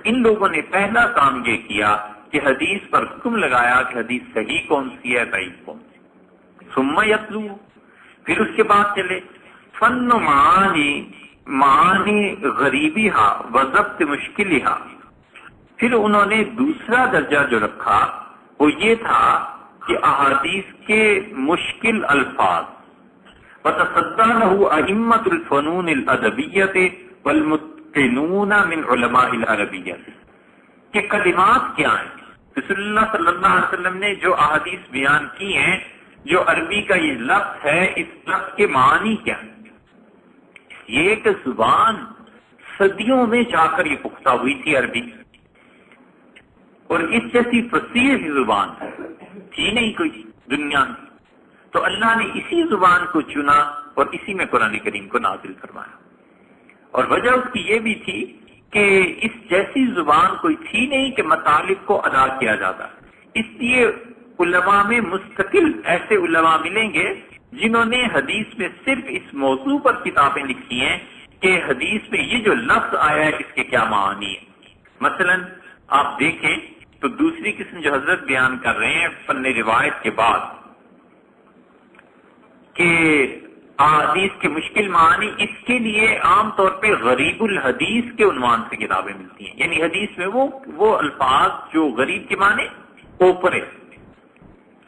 ان لوگوں نے پہلا کام یہ کیا کہ حدیث پر حکم لگایا کہ حدیث صحیح کون سی ہے، ضعیف کون سی. ثم یتلو، پھر اس کے بعد چلے فن معانی غریبی ہا وضبط مشکلی ہا. پھر انہوں نے دوسرا درجہ جو رکھا وہ یہ تھا کہ احادیث کے مشکل الفاظ وتصدى له ائمة الفنون الادبیة والمتقنون من علماء العربیہ، کہ کلمات کیا ہیں. رسول اللہ صلی اللہ علیہ وسلم نے جو احادیث بیان کی ہیں، جو عربی کا یہ لفظ ہے، اس لفظ کے معنی کیا ہیں. یہ ایک زبان صدیوں میں جا کر یہ پختہ ہوئی تھی عربی، اور اس جیسی فصیح زبان تھی نہیں کوئی دنیا میں. تو اللہ نے اسی زبان کو چنا اور اسی میں قرآن کریم کو نازل فرمایا. اور وجہ اس کی یہ بھی تھی کہ اس جیسی زبان کوئی تھی نہیں کہ مطالب کو ادا کیا جاتا. اس لیے علماء میں مستقل ایسے علماء ملیں گے جنہوں نے حدیث میں صرف اس موضوع پر کتابیں لکھی ہیں کہ حدیث میں یہ جو لفظ آیا ہے اس کے کیا معنی ہے. مثلا آپ دیکھیں تو دوسری قسم جو حضرت بیان کر رہے ہیں فن روایت کے بعد کہ احادیث کے مشکل معنی، اس کے لیے عام طور پہ غریب الحدیث کے عنوان سے کتابیں ملتی ہیں. یعنی حدیث میں وہ الفاظ جو غریب کے معنی اوپر ہے،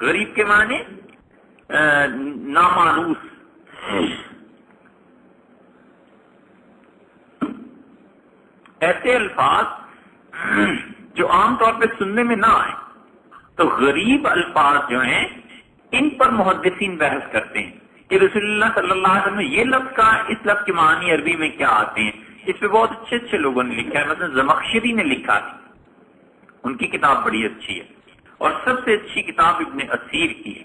غریب کے معنی نامانوس، ایسے الفاظ جو عام طور پہ سننے میں نہ آئے. تو غریب الفاظ جو ہیں ان پر محدثین بحث کرتے ہیں کہ رسول اللہ صلی اللہ علیہ وسلم نے یہ لفظ کہا، اس لفظ کے معنی عربی میں کیا آتے ہیں. اس پہ بہت اچھے اچھے لوگوں نے لکھا ہے. مثلا زمخشری نے لکھا ہے، ان کی کتاب بڑی اچھی ہے. اور سب سے اچھی کتاب ابن اسیر کی ہے.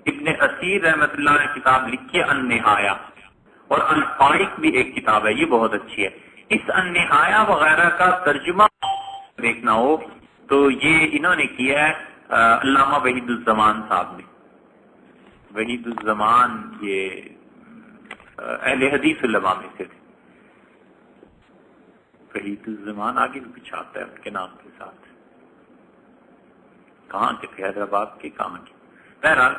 ابن اسیر رحمۃ اللہ نے کتاب لکھی ہے النہایہ، اور الفائق بھی ایک کتاب ہے، یہ بہت اچھی ہے. اس النہایہ وغیرہ کا ترجمہ دیکھنا ہو تو یہ انہوں نے کیا ہے علامہ وحید الزمان صاحب نے. وحید الزمان یہ اہل حدیث علماء میں سے تھے. وحید الزمان آگے بھی کچھ آتا ہے ان کے نام کے ساتھ. کہاں کے تھے؟ حیدرآباد کے کہاں کے؟ بہرحال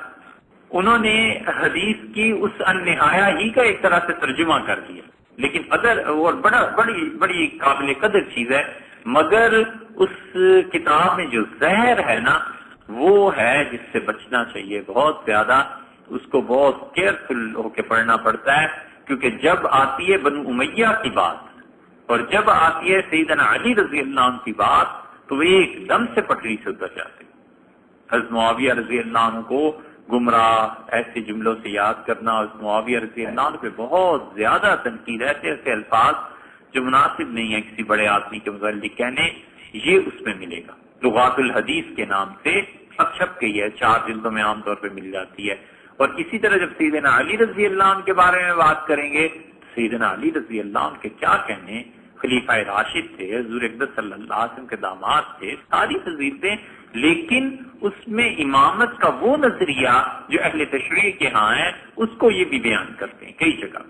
انہوں نے حدیث کی اس النہایہ ہی کا ایک طرح سے ترجمہ کر دیا. لیکن اگر اور بڑی قابل قدر چیز ہے، مگر اس کتاب میں جو زہر ہے نا وہ ہے جس سے بچنا چاہیے بہت زیادہ. اس کو بہت کیئرفل ہو کے پڑھنا پڑتا ہے، کیونکہ جب آتی ہے بنو امیہ کی بات اور جب آتی ہے سیدنا علی رضی اللہ عنہ کی بات تو وہ ایک دم سے پٹری سے اتر جاتے. حضرت معاویہ رضی اللہ عنہ کو گمراہ ایسے جملوں سے یاد کرنا، حضرت معاویہ رضی اللہ عنہ پہ بہت زیادہ تنقید، ایسے الفاظ جو مناسب نہیں ہے کسی بڑے آدمی کے متعلق کہنے، یہ اس میں ملے گا. لغات الحدیث کے نام سے اب چھپ گئی ہے، 4 جلدوں میں عام طور پہ مل جاتی ہے. اور اسی طرح جب سیدنا علی رضی اللہ عنہ کے بارے میں بات کریں گے، سیدنا علی رضی اللہ عنہ کے کیا کہنے، خلیفہ راشد تھے، حضور اقدس صلی اللہ علیہ وسلم کے داماد تھے، ساری فضیلتیں، لیکن اس میں امامت کا وہ نظریہ جو اہل تشریع کے ہاں ہے اس کو یہ بھی بیان کرتے ہیں کئی جگہ.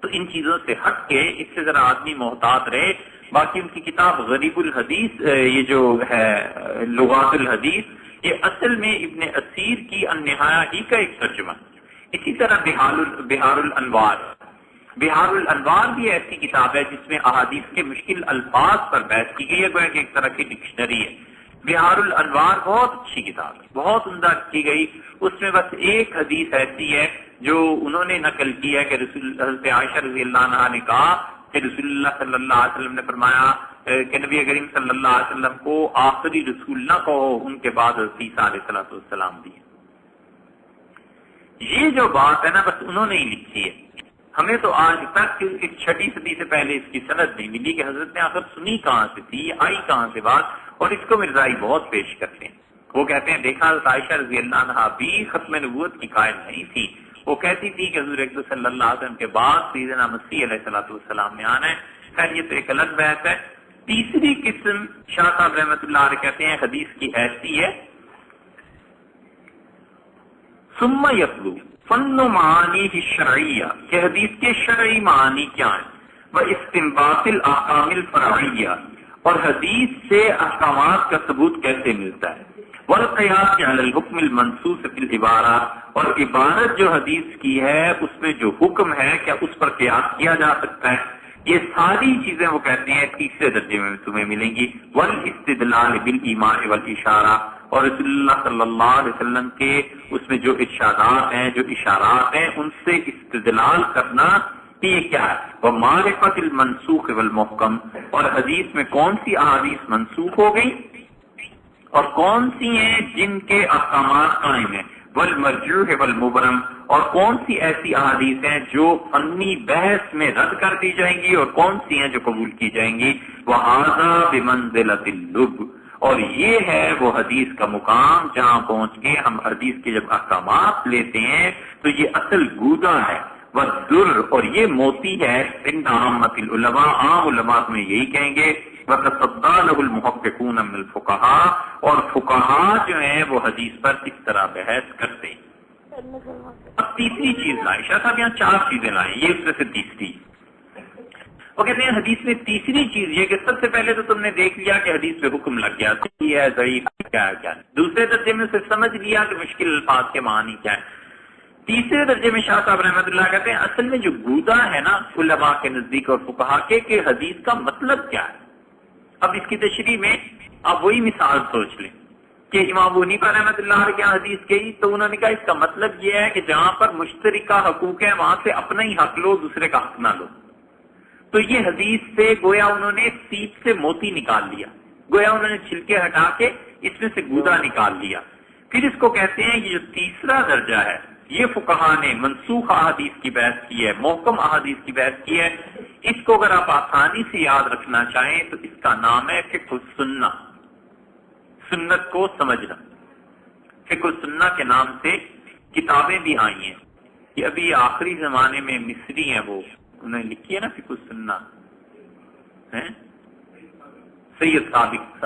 تو ان چیزوں سے ہٹ کے اس سے ذرا آدمی محتاط رہے. باقی ان کی کتاب غریب الحدیث، یہ جو ہے لغات الحدیث، یہ اصل میں ابن اسیر کی النہایہ ہی کا ایک ترجمہ. اسی طرح بہار الانوار، بہار الانوار بھی ایسی کتاب ہے جس میں احادیث کے مشکل الفاظ پر بحث کی گئی ہے، گویا کہ ایک طرح کی ڈکشنری ہے. بہار الانوار بہت اچھی کتاب ہے، بہت عمدہ کی گئی. اس میں بس ایک حدیث ایسی ہے جو انہوں نے نقل کی ہے کہ حضرت عائشہ رضی اللہ عنہا نے کہا کہ رسول اللہ صلی اللہ علیہ وسلم نے فرمایا کہ نبی کریم صلی اللہ علیہ وسلم کو آخری رسول نہ کہو، ان کے بعد حضرت عیسیٰ علیہ السلام بھی. یہ جو بات ہے نا بس انہوں نے ہی لکھی ہے. ہمیں تو آج تک اس 6ویں صدی سے پہلے اس کی سند نہیں ملی کہ حضرت نے آخر سنی کہاں سے تھی، آئی کہاں سے بات. اور اس کو مرزائی بہت پیش کرتے ہیں. وہ کہتے ہیں دیکھا حضرت عائشہ رضی اللہ عنہا بھی ختم نبوت کی قائل نہیں تھی. وہ کہتی تھی کہ حضور اقدس صلی اللہ علیہ وسلم کے بعد سیدنا مسیح علیہ السلام نے آنا ہے. خیر یہ تو ایک الگ بحث ہے. تیسری قسم شاہ صاحب رحمۃ اللہ علیہ کہتے ہیں حدیث کی ایسی ہے ثم یتلو فن معانی الشرعیہ، کہ حدیث کے شرعی معانی کیا ہیں، وہ استنباط الاحکام الفرعیہ، اور حدیث سے احکامات کا ثبوت کیسے ملتا ہے، والقیاس علی الحکم المنصوص فی العبارہ، اور عبارت جو حدیث کی ہے اس میں جو حکم ہے کیا اس پر قیاس کیا جا سکتا ہے. یہ ساری چیزیں وہ کہتے ہیں تیسرے درجے میں تمہیں ملیں گی. والاستدلال بالایماء والاشارہ، اور رسول اللہ صلی اللہ علیہ وسلم کے اس میں جو ارشادات ہیں، جو اشارات ہیں، ان سے استدلال کرنا کہ یہ کیا ہے. ومعرفت المنسوخ والمحکم، اور حدیث میں کون سی احادیث منسوخ ہو گئی اور کون سی ہیں جن کے احکامات قائم ہیں. والمرجوح والمبرم، اور کون سی ایسی احادیث ہیں جو فنی بحث میں رد کر دی جائیں گی اور کون سی ہیں جو قبول کی جائیں گی. وہذا بمنزلۃ اللب، اور یہ ہے وہ حدیث کا مقام جہاں پہنچ کے ہم حدیث کے جب احکامات لیتے ہیں تو یہ اصل گودا ہے. والدر، اور یہ موتی ہے. عند عامۃ العلماء، عام علماء میں یہی کہیں گے. وتصدى له المحققون من الفقهاء، اور فقہاء جو ہیں وہ حدیث پر اس طرح بحث کرتے ہیں. تیسری چیز لائے، شاہ صاحب یہاں 4 چیزیں لائے، یہ اس میں سے تیسری۔ وہ کہتے ہیں حدیث میں تیسری چیز یہ کہ سب سے پہلے تو تم نے دیکھ لیا کہ حدیث پہ حکم لگ گیا، صحیح ہے ضعیف کیا ہے کیا ہے، دوسرے درجے میں اسے سمجھ لیا کہ مشکل الفاظ کے معنی کیا ہے، تیسرے درجے میں شاہ صاحب رحمۃ اللہ کہتے ہیں اصل میں جو گودا ہے نا علماء کے نزدیک اور فقہا کے کہ حدیث کا مطلب کیا ہے۔ اب اس کی تشریح میں آپ وہی مثال سوچ لیں کہ امام ابو حنیفہ رحمۃ اللہ علیہ کی حدیث کہی تو انہوں نے کہا اس کا مطلب یہ ہے کہ جہاں پر مشترکہ حقوق ہیں وہاں سے اپنا ہی حق لو، دوسرے کا حق نہ لو۔ تو یہ حدیث سے گویا انہوں نے سیپ سے موتی نکال لیا، گویا انہوں نے چھلکے ہٹا کے اس میں سے گودا نکال لیا۔ پھر اس کو کہتے ہیں یہ جو تیسرا درجہ ہے یہ فقہا نے منسوخ احادیث کی بحث کی ہے، محکم احادیث کی بحث کی ہے۔ اس کو اگر آپ آسانی سے یاد رکھنا چاہیں تو اس کا نام ہے فقہ السنہ، سنت کو سمجھنا۔ فقہ السنہ کے نام سے کتابیں بھی آئی ہیں، یہ ابھی آخری زمانے میں مصری ہیں، وہ انہوں نے لکھی ہے نا فقہ السنہ، سید ثابت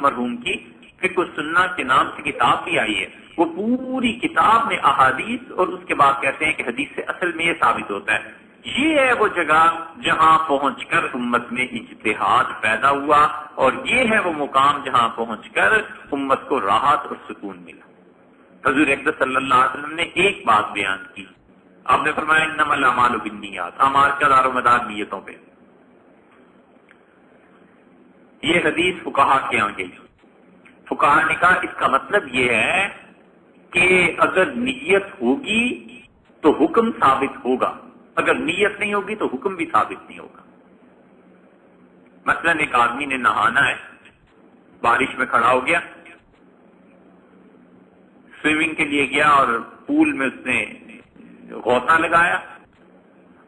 مرحوم کی فقہ السنہ کے نام سے کتاب بھی آئی ہے۔ وہ پوری کتاب میں احادیث اور اس کے بعد کہتے ہیں کہ حدیث سے اصل میں یہ ثابت ہوتا ہے یہ ہے وہ جگہ جہاں پہنچ کر امت میں اجتہاد پیدا ہوا، اور یہ ہے وہ مقام جہاں پہنچ کر امت کو راحت اور سکون ملا۔ حضور اقدس صلی اللہ علیہ وسلم نے ایک بات بیان کی، آپ نے فرمایا انما الاعمال بالنیات، اعمال کا دار و مدار نیتوں پہ۔ یہ حدیث فقہا کے یہاں گئی، فقہا نے کہا اس کا مطلب یہ ہے کہ اگر نیت ہوگی تو حکم ثابت ہوگا، اگر نیت نہیں ہوگی تو حکم بھی ثابت نہیں ہوگا۔ مثلا ایک آدمی نے نہانا ہے، بارش میں کھڑا ہو گیا، سوئمنگ کے لیے گیا اور پول میں اس نے غوطہ لگایا،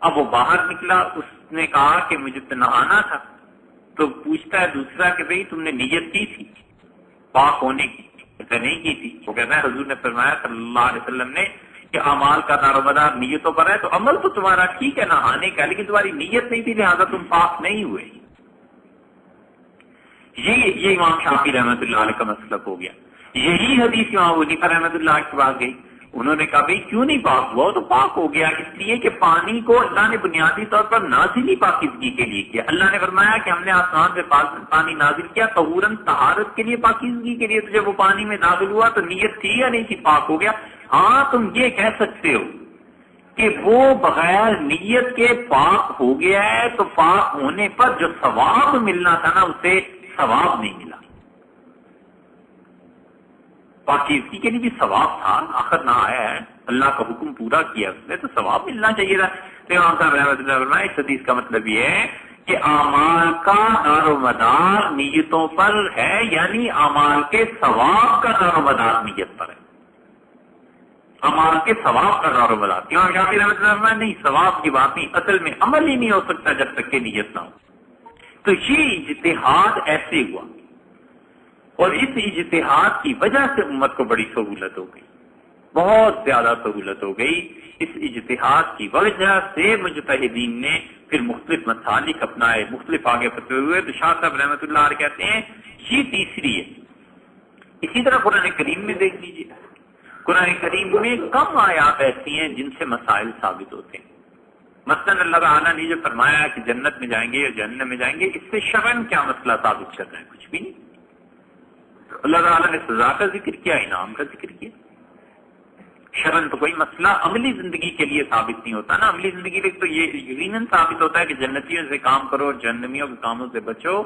اب وہ باہر نکلا، اس نے کہا کہ مجھے تو نہانا تھا، تو پوچھتا ہے دوسرا کہ بھئی تم نے نیت کی تھی پاک ہونے کی؟ کہتا نہیں کی تھی۔ وہ کہتا ہے حضور نے فرمایا صلی اللہ علیہ وسلم نے کہ اعمال کا دار و مدار نیتوں پر ہے، تو عمل تو تمہارا ٹھیک ہے نہانے کا، لیکن تمہاری نیت نہیں تھی لہذا تم پاک نہیں ہوئے۔ یہ امام شافعی رحمۃ اللہ علیہ کا مسلک ہو گیا۔ یہی حدیث امام ابو حنیفہ رحمۃ اللہ کے پاس گئی، انہوں نے کہا بھئی کیوں نہیں پاک ہوا؟ تو پاک ہو گیا اس لیے کہ پانی کو اللہ نے بنیادی طور پر نازل ہی پاکیزگی کے لیے کیا۔ اللہ نے فرمایا کہ ہم نے آسمان سے پانی نازل کیا طہوراً، طہارت کے لیے، پاکیزگی کے لیے، تو جب وہ پانی میں داخل ہوا تو نیت تھی یا نہیں تھی؟ پاک ہو گیا۔ ہاں تم یہ کہہ سکتے ہو کہ وہ بغیر نیت کے پاک ہو گیا ہے، تو پاک ہونے پر جو ثواب ملنا تھا نا اسے ثواب نہیں ملا۔ پاکیزگی کے لیے بھی ثواب تھا، آخر نہ آیا ہے، اللہ کا حکم پورا کیا اس نے تو ثواب ملنا چاہیے تھا۔ امام صاحب رحمۃ اللہ فرمایا اس حدیث کا مطلب یہ ہے کہ اعمال کا دار و مدار نیتوں پر ہے، یعنی اعمال کے ثواب کا دار و مدار نیت پر ہے، اعمال کے ثواب کا دار و مدار۔ امام شافعی رحمۃ اللہ فرمایا نہیں، ثواب کی بات نہیں، اصل میں عمل ہی نہیں ہو سکتا جب تک کہ نیت نہ ہو۔ تو یہ اجتہاد ایسے ہوا، اور اس اجتہاد کی وجہ سے امت کو بڑی سہولت ہو گئی، بہت زیادہ سہولت ہو گئی۔ اس اجتہاد کی وجہ سے مجتہدین نے پھر مختلف مسالک اپنائے، مختلف آگے فتوے ہوئے۔ تو شاہ صاحب رحمۃ اللہ علیہ کہتے ہیں یہ تیسری ہے۔ اسی طرح قرآن کریم میں دیکھ لیجیے، قرآن کریم میں کم آیات ایسی ہیں جن سے مسائل ثابت ہوتے ہیں۔ مثلا اللہ تعالیٰ نے جو فرمایا کہ جنت میں جائیں گے یا جہنم میں جائیں گے، اس سے شرعاً کیا مسئلہ ثابت کر رہا ہے؟ کچھ بھی نہیں۔ اللہ تعالیٰ نے سزا کا ذکر کیا، انعام کا ذکر کیا، شرعاً تو کوئی مسئلہ عملی زندگی کے لیے ثابت نہیں ہوتا نا۔ عملی زندگی کے لیے تو یہ یقیناً ثابت ہوتا ہے کہ جنتیوں سے کام کرو، جہنمیوں کے کاموں سے بچو،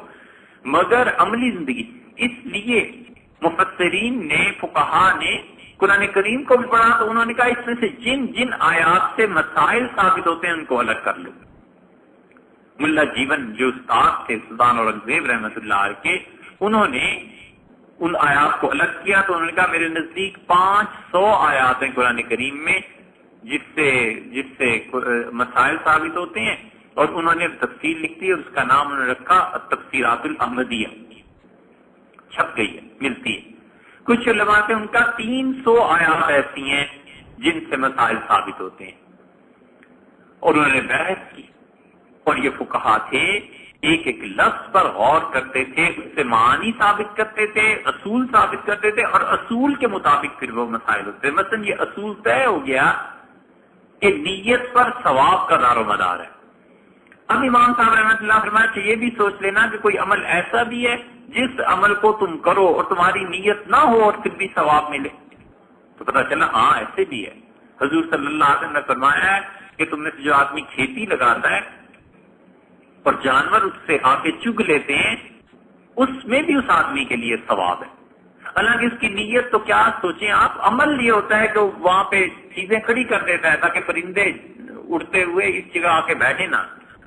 مگر عملی زندگی۔ اس لیے مفسرین نے، فقہا نے قرآن کریم کو بھی پڑھا تو انہوں نے کہا اس میں سے جن جن آیات سے مسائل ثابت ہوتے ہیں ان کو الگ کر لو۔ ملا جیون جو استاد تھے سلطان اورنگزیب رحمۃ اللہ علیہ کے، انہوں نے ان آیات کو الگ کیا، تو انہوں نے کہا میرے نزدیک 500 آیات ہیں قرآن کریم میں جس سے مسائل ثابت ہوتے ہیں، اور انہوں نے تفصیل لکھ دی اور اس کا نام انہوں نے رکھا التفسیرات الاحمدیہ، چھپ گئی ہے، ملتی ہے۔ کچھ علماء سے ان کا 300 آیات ایسی ہیں جن سے مسائل ثابت ہوتے ہیں، اور انہوں نے بحث کی، اور یہ فقہا تھے ایک ایک لفظ پر غور کرتے تھے، اس سے معانی ثابت کرتے تھے، اصول ثابت کرتے تھے، اور اصول کے مطابق پھر وہ مسائل ہوتے. مثلا یہ اصول طے ہو گیا کہ نیت پر ثواب کا دار و مدار ہے. اب امام صاحب رحمۃ اللہ فرمایا کہ یہ بھی سوچ لینا کہ کوئی عمل ایسا بھی ہے جس عمل کو تم کرو اور تمہاری نیت نہ ہو اور پھر بھی ثواب ملے. تو پتہ چلا ہاں ایسے بھی ہے. حضور صلی اللہ علیہ وسلم نے فرمایا ہے کہ تم میں سے جو آدمی کھیتی لگاتا ہے اور جانور اس سے آ کے چگ لیتے ہیں، اس میں بھی اس آدمی کے لیے ثواب ہے. حالانکہ اس کی نیت تو کیا سوچیں آپ، عمل یہ ہوتا ہے کہ وہاں پہ چیزیں کھڑی کر دیتا ہے تاکہ پرندے اڑتے ہوئے اس جگہ آ کے بیٹھے نہ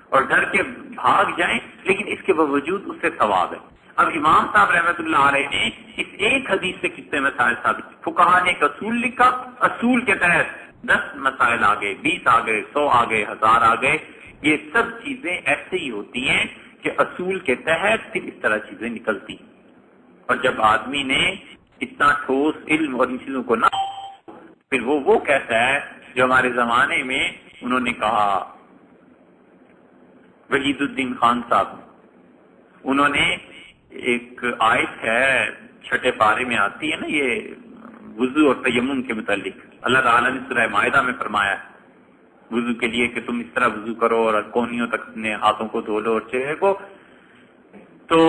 اور ڈر کے بھاگ جائیں، لیکن اس کے باوجود اس سے ثواب ہے. اب امام صاحب رحمۃ اللہ علیہ نے اس ایک حدیث سے کتنے مسائل ثابت کیے. فقہا نے ایک اصول لکھا، اصول کے تحت 10 مسائل آ گئے، 20 آ گئے، 100 آ گئے، 1000 آ گئے. یہ سب چیزیں ایسے ہی ہوتی ہیں کہ اصول کے تحت پھر اس طرح چیزیں نکلتی. اور جب آدمی نے اتنا ٹھوس علم اور ان چیزوں کو نہ، پھر وہ کہتا ہے جو ہمارے زمانے میں انہوں نے کہا، وحید الدین خان صاحب، انہوں نے ایک آیت ہے 6 پارے میں آتی ہے نا، یہ وضو اور تیمم کے متعلق اللہ تعالیٰ نے سورہ مائدہ میں فرمایا ہے وضو کے لیے کہ تم اس طرح وضو کرو اور کونیوں تک اپنے ہاتھوں کو دھو لو اور چہرے کو. تو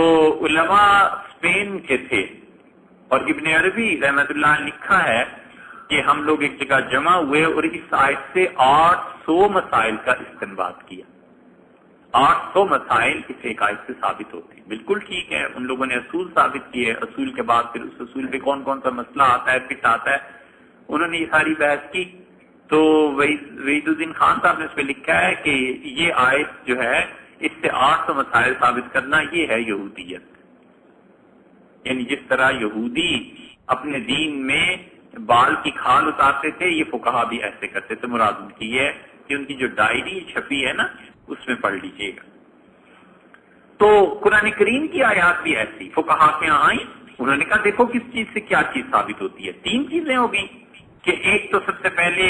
علماء اسپین کے تھے اور ابن عربی رحمت اللہ نے لکھا ہے کہ ہم لوگ ایک جگہ جمع ہوئے اور اس آیت سے 800 مسائل کا استنباط کیا. 800 مسائل اس ایک آیت سے ثابت ہوتے ہیں. بالکل ٹھیک ہے، ان لوگوں نے اصول ثابت کیے، اصول کے بعد پھر اس اصول پہ کون کون سا مسئلہ آتا ہے فٹ آتا ہے، انہوں نے یہ ساری بحث کی. تو وحید الدین خان صاحب نے اس پہ لکھا ہے کہ یہ آیت جو ہے اس سے 800 مسائل ثابت کرنا، یہ ہے یہودیت. یعنی جس طرح یہودی اپنے دین میں بال کی کھال اتارتے تھے، یہ فقہا بھی ایسے کرتے تھے. مراد ان کی ہے کہ ان کی جو ڈائری چھپی ہے نا اس میں پڑھ لیجئے گا. تو قرآن کریم کی آیات بھی ایسی فقہا کے یہاں آئیں، انہوں نے کہا دیکھو کس چیز سے کیا چیز ثابت ہوتی ہے. 3 چیزیں ہو گئی کہ ایک تو سب سے پہلے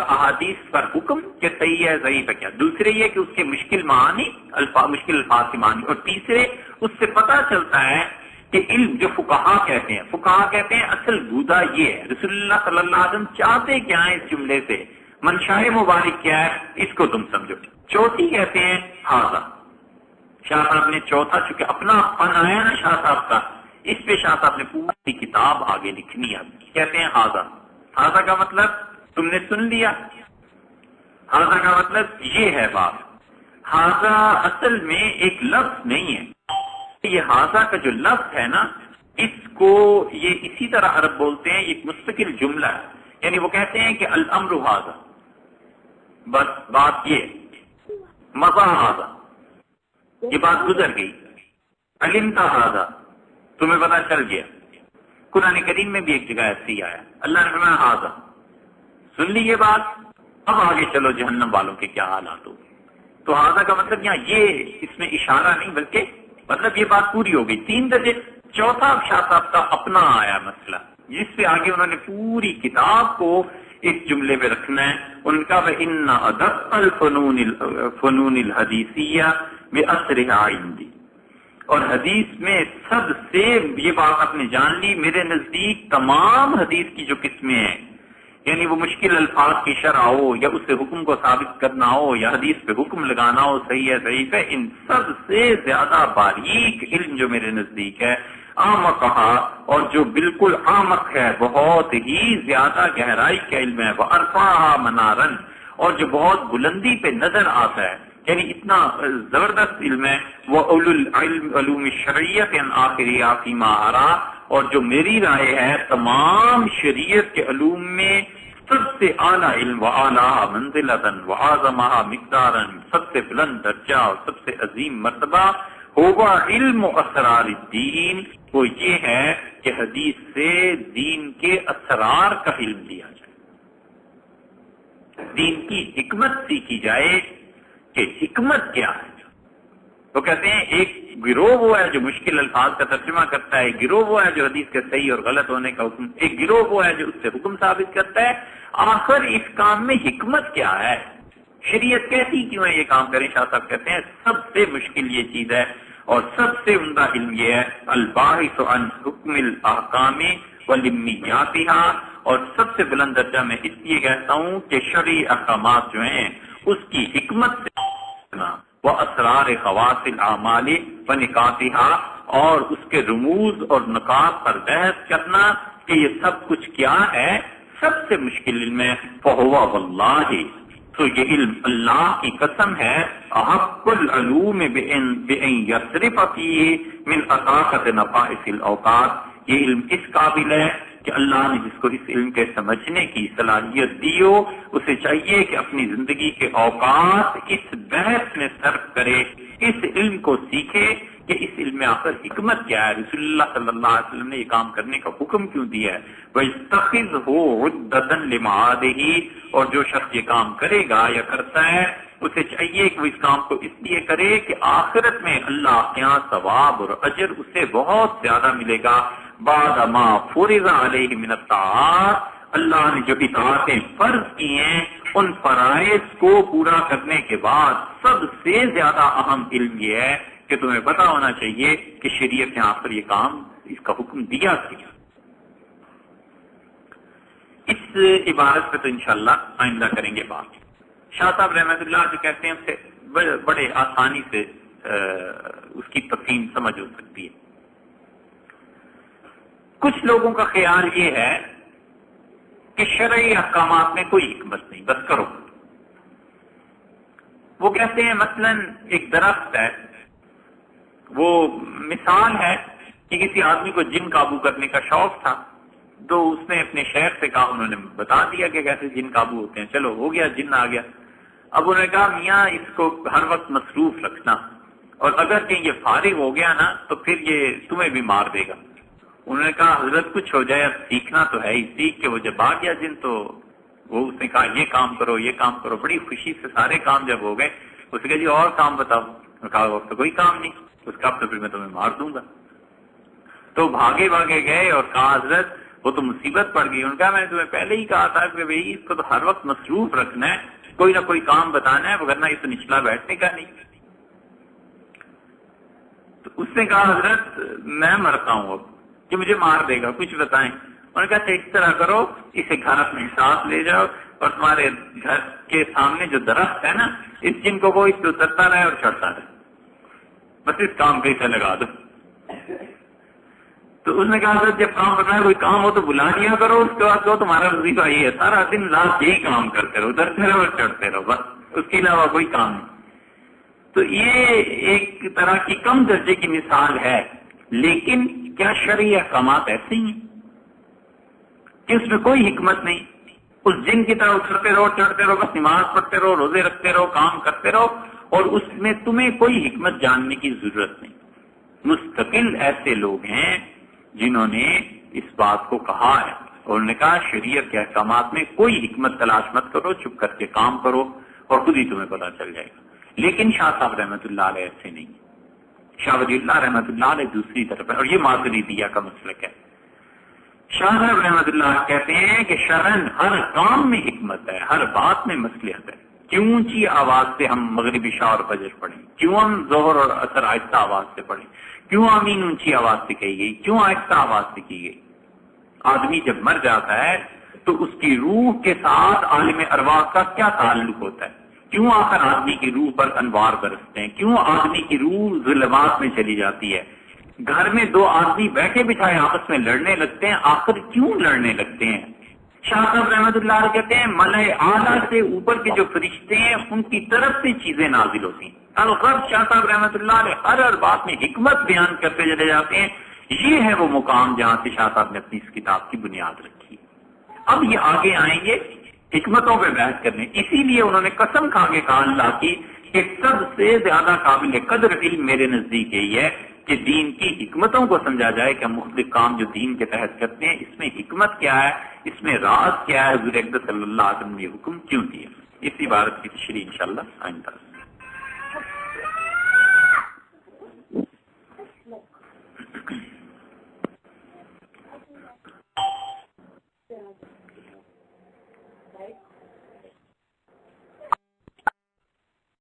احادیث پر حکم کہ صحیح ہے ضعیف ہے کیا، دوسرے یہ کہ اس کے مشکل معانی مشکل الفاظ کی معنی، اور تیسرے اس سے پتہ چلتا ہے کہ علم جو فقہا کہتے ہیں، فقہا کہتے ہیں اصل بودا یہ ہے، رسول اللہ صلی اللہ علیہ وسلم چاہتے کیا ہے اس جملے سے، منشاء مبارک کیا ہے، اس کو تم سمجھو. چوتھی کہتے ہیں حاضہ. شاہ صاحب نے چوتھا، چونکہ اپنا فن آیا نا شاہ صاحب کا، اس پہ شاہ صاحب نے پوری کتاب آگے لکھنی ہے. کہتے ہیں حاضہ. حاضہ کا مطلب تم نے سن لیا، حاضہ کا مطلب یہ ہے بات. حاضہ اصل میں ایک لفظ نہیں ہے. یہ حاضہ کا جو لفظ ہے نا، اس کو یہ اسی طرح عرب بولتے ہیں، ایک مستقل جملہ ہے. یعنی وہ کہتے ہیں کہ الامر حاضہ، بس بات یہ مضى حاضہ، یہ بات گزر گئی. علمت حاضہ، تمہیں پتا چل گیا. قرآن کریم میں بھی ایک جگہ ایسی آیا، اللہ نے فرمایا حاضہ، سن لی یہ بات، اب آگے چلو جہنم والوں کے کیا حالات ہو. تو حاضہ کا مطلب یہاں یہ اس میں اشارہ نہیں بلکہ مطلب یہ بات پوری ہو گئی. 3 درجے. چوتھا شاہ صاحب کا اپنا آیا مسئلہ، جس سے آگے انہوں نے پوری کتاب کو اس جملے میں رکھنا ہے. ان کا وَإِنَّ أَدَقَّ الْفُنُونِ الْحَدِيثِيَّةِ بِأَسْرِهَا عِنْدِي، اور حدیث میں سب سے یہ بات آپ نے جان لی، میرے نزدیک تمام حدیث کی جو قسمیں ہیں، یعنی وہ مشکل الفاظ کی شرح ہو یا اس سے حکم کو ثابت کرنا ہو یا حدیث پہ حکم لگانا ہو، صحیح ہے ضعیف ہے، ان سب سے زیادہ باریک علم جو میرے نزدیک ہے اعمقھا، اور جو بالکل اعمق ہے، بہت ہی زیادہ گہرائی کا علم ہے، وارفعھا منارا، اور جو بہت بلندی پہ نظر آتا ہے، یعنی اتنا زبردست علم ہے. وہ اولو العلم علوم الشرعیت ان آخریہ فیما ارا، اور جو میری رائے ہے تمام شریعت کے علوم میں سب سے اعلیٰ علم، وَأَعْلَىٰ مَنزِلَةً وَأَعْظَمَهَا مِقْدَارًا، سب سے بلند درجہ اور سب سے عظیم مرتبہ، ہوگا علم اسرار الدین، وہ یہ ہے کہ حدیث سے دین کے اسرار کا علم لیا جائے، دین کی حکمت سیکھی جائے کہ حکمت کیا ہے. وہ کہتے ہیں ایک گروہ وہ ہے جو مشکل الفاظ کا ترجمہ کرتا ہے، گروہ وہ ہے جو حدیث کے صحیح اور غلط ہونے کا حکم، ایک گروہ وہ ہے جو اس سے حکم ثابت کرتا ہے. آخر اس کام میں حکمت کیا ہے؟ شریعت کہتی کیوں ہے یہ کام کریں؟ شاہ صاحب کہتے ہیں سب سے مشکل یہ چیز ہے اور سب سے عمدہ علم یہ ہے الباحث عن حکم الاحکام ولمیاتھا، اور سب سے بلند درجہ میں اس لیے کہتا ہوں کہ شرعی احکامات جو ہیں اس کی حکمت سے وہ اسرار خواص الاعمال ونکاتھا، اور اس کے رموز اور نکات پر بحث کرنا کہ یہ سب کچھ کیا ہے، سب سے مشکل علم ہے۔ فہو واللہ، تو یہ علم اللہ کی قسم ہے، احق العلوم بان یصرف فیہ من اطاقت نفائس الاوقات، یہ علم اس قابل ہے کہ اللہ نے جس کو اس علم کے سمجھنے کی صلاحیت دی ہو اسے چاہیے کہ اپنی زندگی کے اوقات اس بحث میں صرف کرے، اس علم کو سیکھے کہ اس علم میں آخر حکمت کیا ہے، رسول اللہ صلی اللہ علیہ وسلم نے یہ کام کرنے کا حکم کیوں دیا ہے۔ وَيَتَّخِذْهُ عُدَّةً لِمَعَادِهِ، اور جو شخص یہ کام کرے گا یا کرتا ہے اسے چاہیے کہ وہ اس کام کو اس لیے کرے کہ آخرت میں اللہ کے یہاں ثواب اور اجر اسے بہت زیادہ ملے گا۔ بعد ما فرض علیہ من الطاعات، اللہ نے جو اطاعتیں فرض کی ہیں ان فرائض کو پورا کرنے کے بعد سب سے زیادہ اہم علم یہ ہے کہ تمہیں پتا ہونا چاہیے کہ شریعت نے آخر یہ کام اس کا حکم دیا کیا۔ اس عبارت پہ تو انشاءاللہ آئندہ کریں گے بات۔ شاہ صاحب رحمۃ اللہ جو کہتے ہیں اسے بڑے آسانی سے اس کی تفہیم سمجھ ہو سکتی ہے۔ کچھ لوگوں کا خیال یہ ہے کہ شرعی احکامات میں کوئی حکمت نہیں، بس کرو۔ وہ کہتے ہیں مثلا ایک درخت ہے، وہ مثال ہے کہ کسی آدمی کو جن قابو کرنے کا شوق تھا تو اس نے اپنے شیخ سے کہا، انہوں نے بتا دیا کہ کیسے جن قابو ہوتے ہیں، چلو ہو گیا، جن آ گیا۔ اب انہوں نے کہا میاں اس کو ہر وقت مصروف رکھنا، اور اگر کہ یہ فارغ ہو گیا نا تو پھر یہ تمہیں بھی مار دے گا۔ انہوں نے کہا حضرت کچھ ہو جائے، اب سیکھنا تو ہے ہی، سیکھ کے وہ جب آ گیا جن تو وہ اس نے کہا یہ کام کرو یہ کام کرو، بڑی خوشی سے سارے کام جب ہو گئے اس نے کہا جی اور کام بتاؤ، کہا وقت تو کوئی کام نہیں، اس کا اب تو پھر میں تمہیں مار دوں گا۔ تو بھاگے بھاگے گئے اور کہا حضرت وہ تو مصیبت پڑ گئی۔ انہوں نے کہا میں نے تمہیں پہلے ہی کہا تھا کہ بھئی اس کو تو ہر وقت مصروف رکھنا ہے، کوئی نہ کوئی کام بتانا ہے، ورنہ یہ تو نچلا بیٹھنے کا نہیں۔ تو اس نے کہا حضرت میں مرتا ہوں اب، کہ مجھے مار دے گا، کچھ بتائیں۔ انہوں نے کہا اس طرح کرو، اسے گھر اپنے ساتھ لے جاؤ اور تمہارے گھر کے سامنے جو درخت ہے نا اس جن کو وہ اس پہ اترتا رہے اور چڑھتا رہے، بس اس کام پہ اسے لگا دو۔ تو اس نے کہا حضرت جب کام کرنا ہے کوئی کام ہو تو بلا دیا کرو، اس کے بعد تو تمہارا وظیفہ یہ ہے سارا دن رات یہی کام کرتے رہو، اترتے رہو اور چڑھتے رہو، بس اس کے علاوہ کوئی کام نہیں۔ تو یہ ایک طرح کی کم درجے کی مثال ہے، لیکن کیا شرعی احکامات ایسے ہی ہیں کہ اس میں کوئی حکمت نہیں؟ اس جن کی طرح اترتے رہو چڑھتے رہو، بس نماز پڑھتے رہو، روزے رکھتے رہو، کام کرتے رہو، اور اس میں تمہیں کوئی حکمت جاننے کی ضرورت نہیں۔ مستقل ایسے لوگ ہیں جنہوں نے اس بات کو کہا ہے، اور انہوں نے کہا شریعت کے احکامات میں کوئی حکمت تلاش مت کرو، چپ کر کے کام کرو اور خود ہی تمہیں پتا چل جائے گا۔ لیکن شاہ صاحب رحمۃ اللہ علیہ ایسے نہیں، شاہ ولی اللہ رحمۃ اللہ علیہ دوسری طرف ہے، اور یہ ماتریدیہ کا مسلک ہے۔ شاہ صاحب رحمۃ اللہ کہتے ہیں کہ شرعن ہر کام میں حکمت ہے، ہر بات میں مصلحت ہے۔ کیوں اونچی آواز سے ہم مغربی عشاء اور فجر پڑھیں، کیوں ہم ظہر اور عصر آہستہ آواز سے پڑھیں، کیوں آمین اونچی آواز سے کہی گئی، کیوں آہستہ آواز سے کی گئی۔ آدمی جب مر جاتا ہے تو اس کی روح کے ساتھ عالم ارواح کا کیا تعلق ہوتا ہے، کیوں آخر آدمی کی روح پر انوار برستے ہیں، کیوں آدمی کی روح ظلمات میں چلی جاتی ہے۔ گھر میں دو آدمی بیٹھے بٹھائے آپس میں لڑنے لگتے ہیں، آخر کیوں لڑنے لگتے ہیں؟ شاہ صاحب رحمۃ اللہ علیہ کہتے ہیں ملائے اعلیٰ سے اوپر کے جو فرشتے ہیں ان کی طرف سے چیزیں نازل ہوتی ہیں۔ الغرض شاہ صاحب رحمۃ اللہ علیہ ہر بات میں حکمت بیان کرتے چلے جاتے ہیں۔ یہ ہے وہ مقام جہاں سے شاہ صاحب نے اپنی اس کتاب کی بنیاد رکھی۔ اب یہ آگے آئیں گے حکمتوں پہ بحث کرنے، اسی لیے انہوں نے قسم کھا کے کہا اللہ کی کہ سب سے زیادہ قابل قدر علم میرے نزدیک یہی ہے کہ دین کی حکمتوں کو سمجھا جائے کہ مختلف کام جو دین کے تحت کرتے ہیں اس میں حکمت کیا ہے، اس میں راز کیا ہے، حضور اکرم صلی اللہ علیہ وسلم نے یہ حکم کیوں دیا۔ اس عبارت کی تشریح انشاءاللہ آئندہ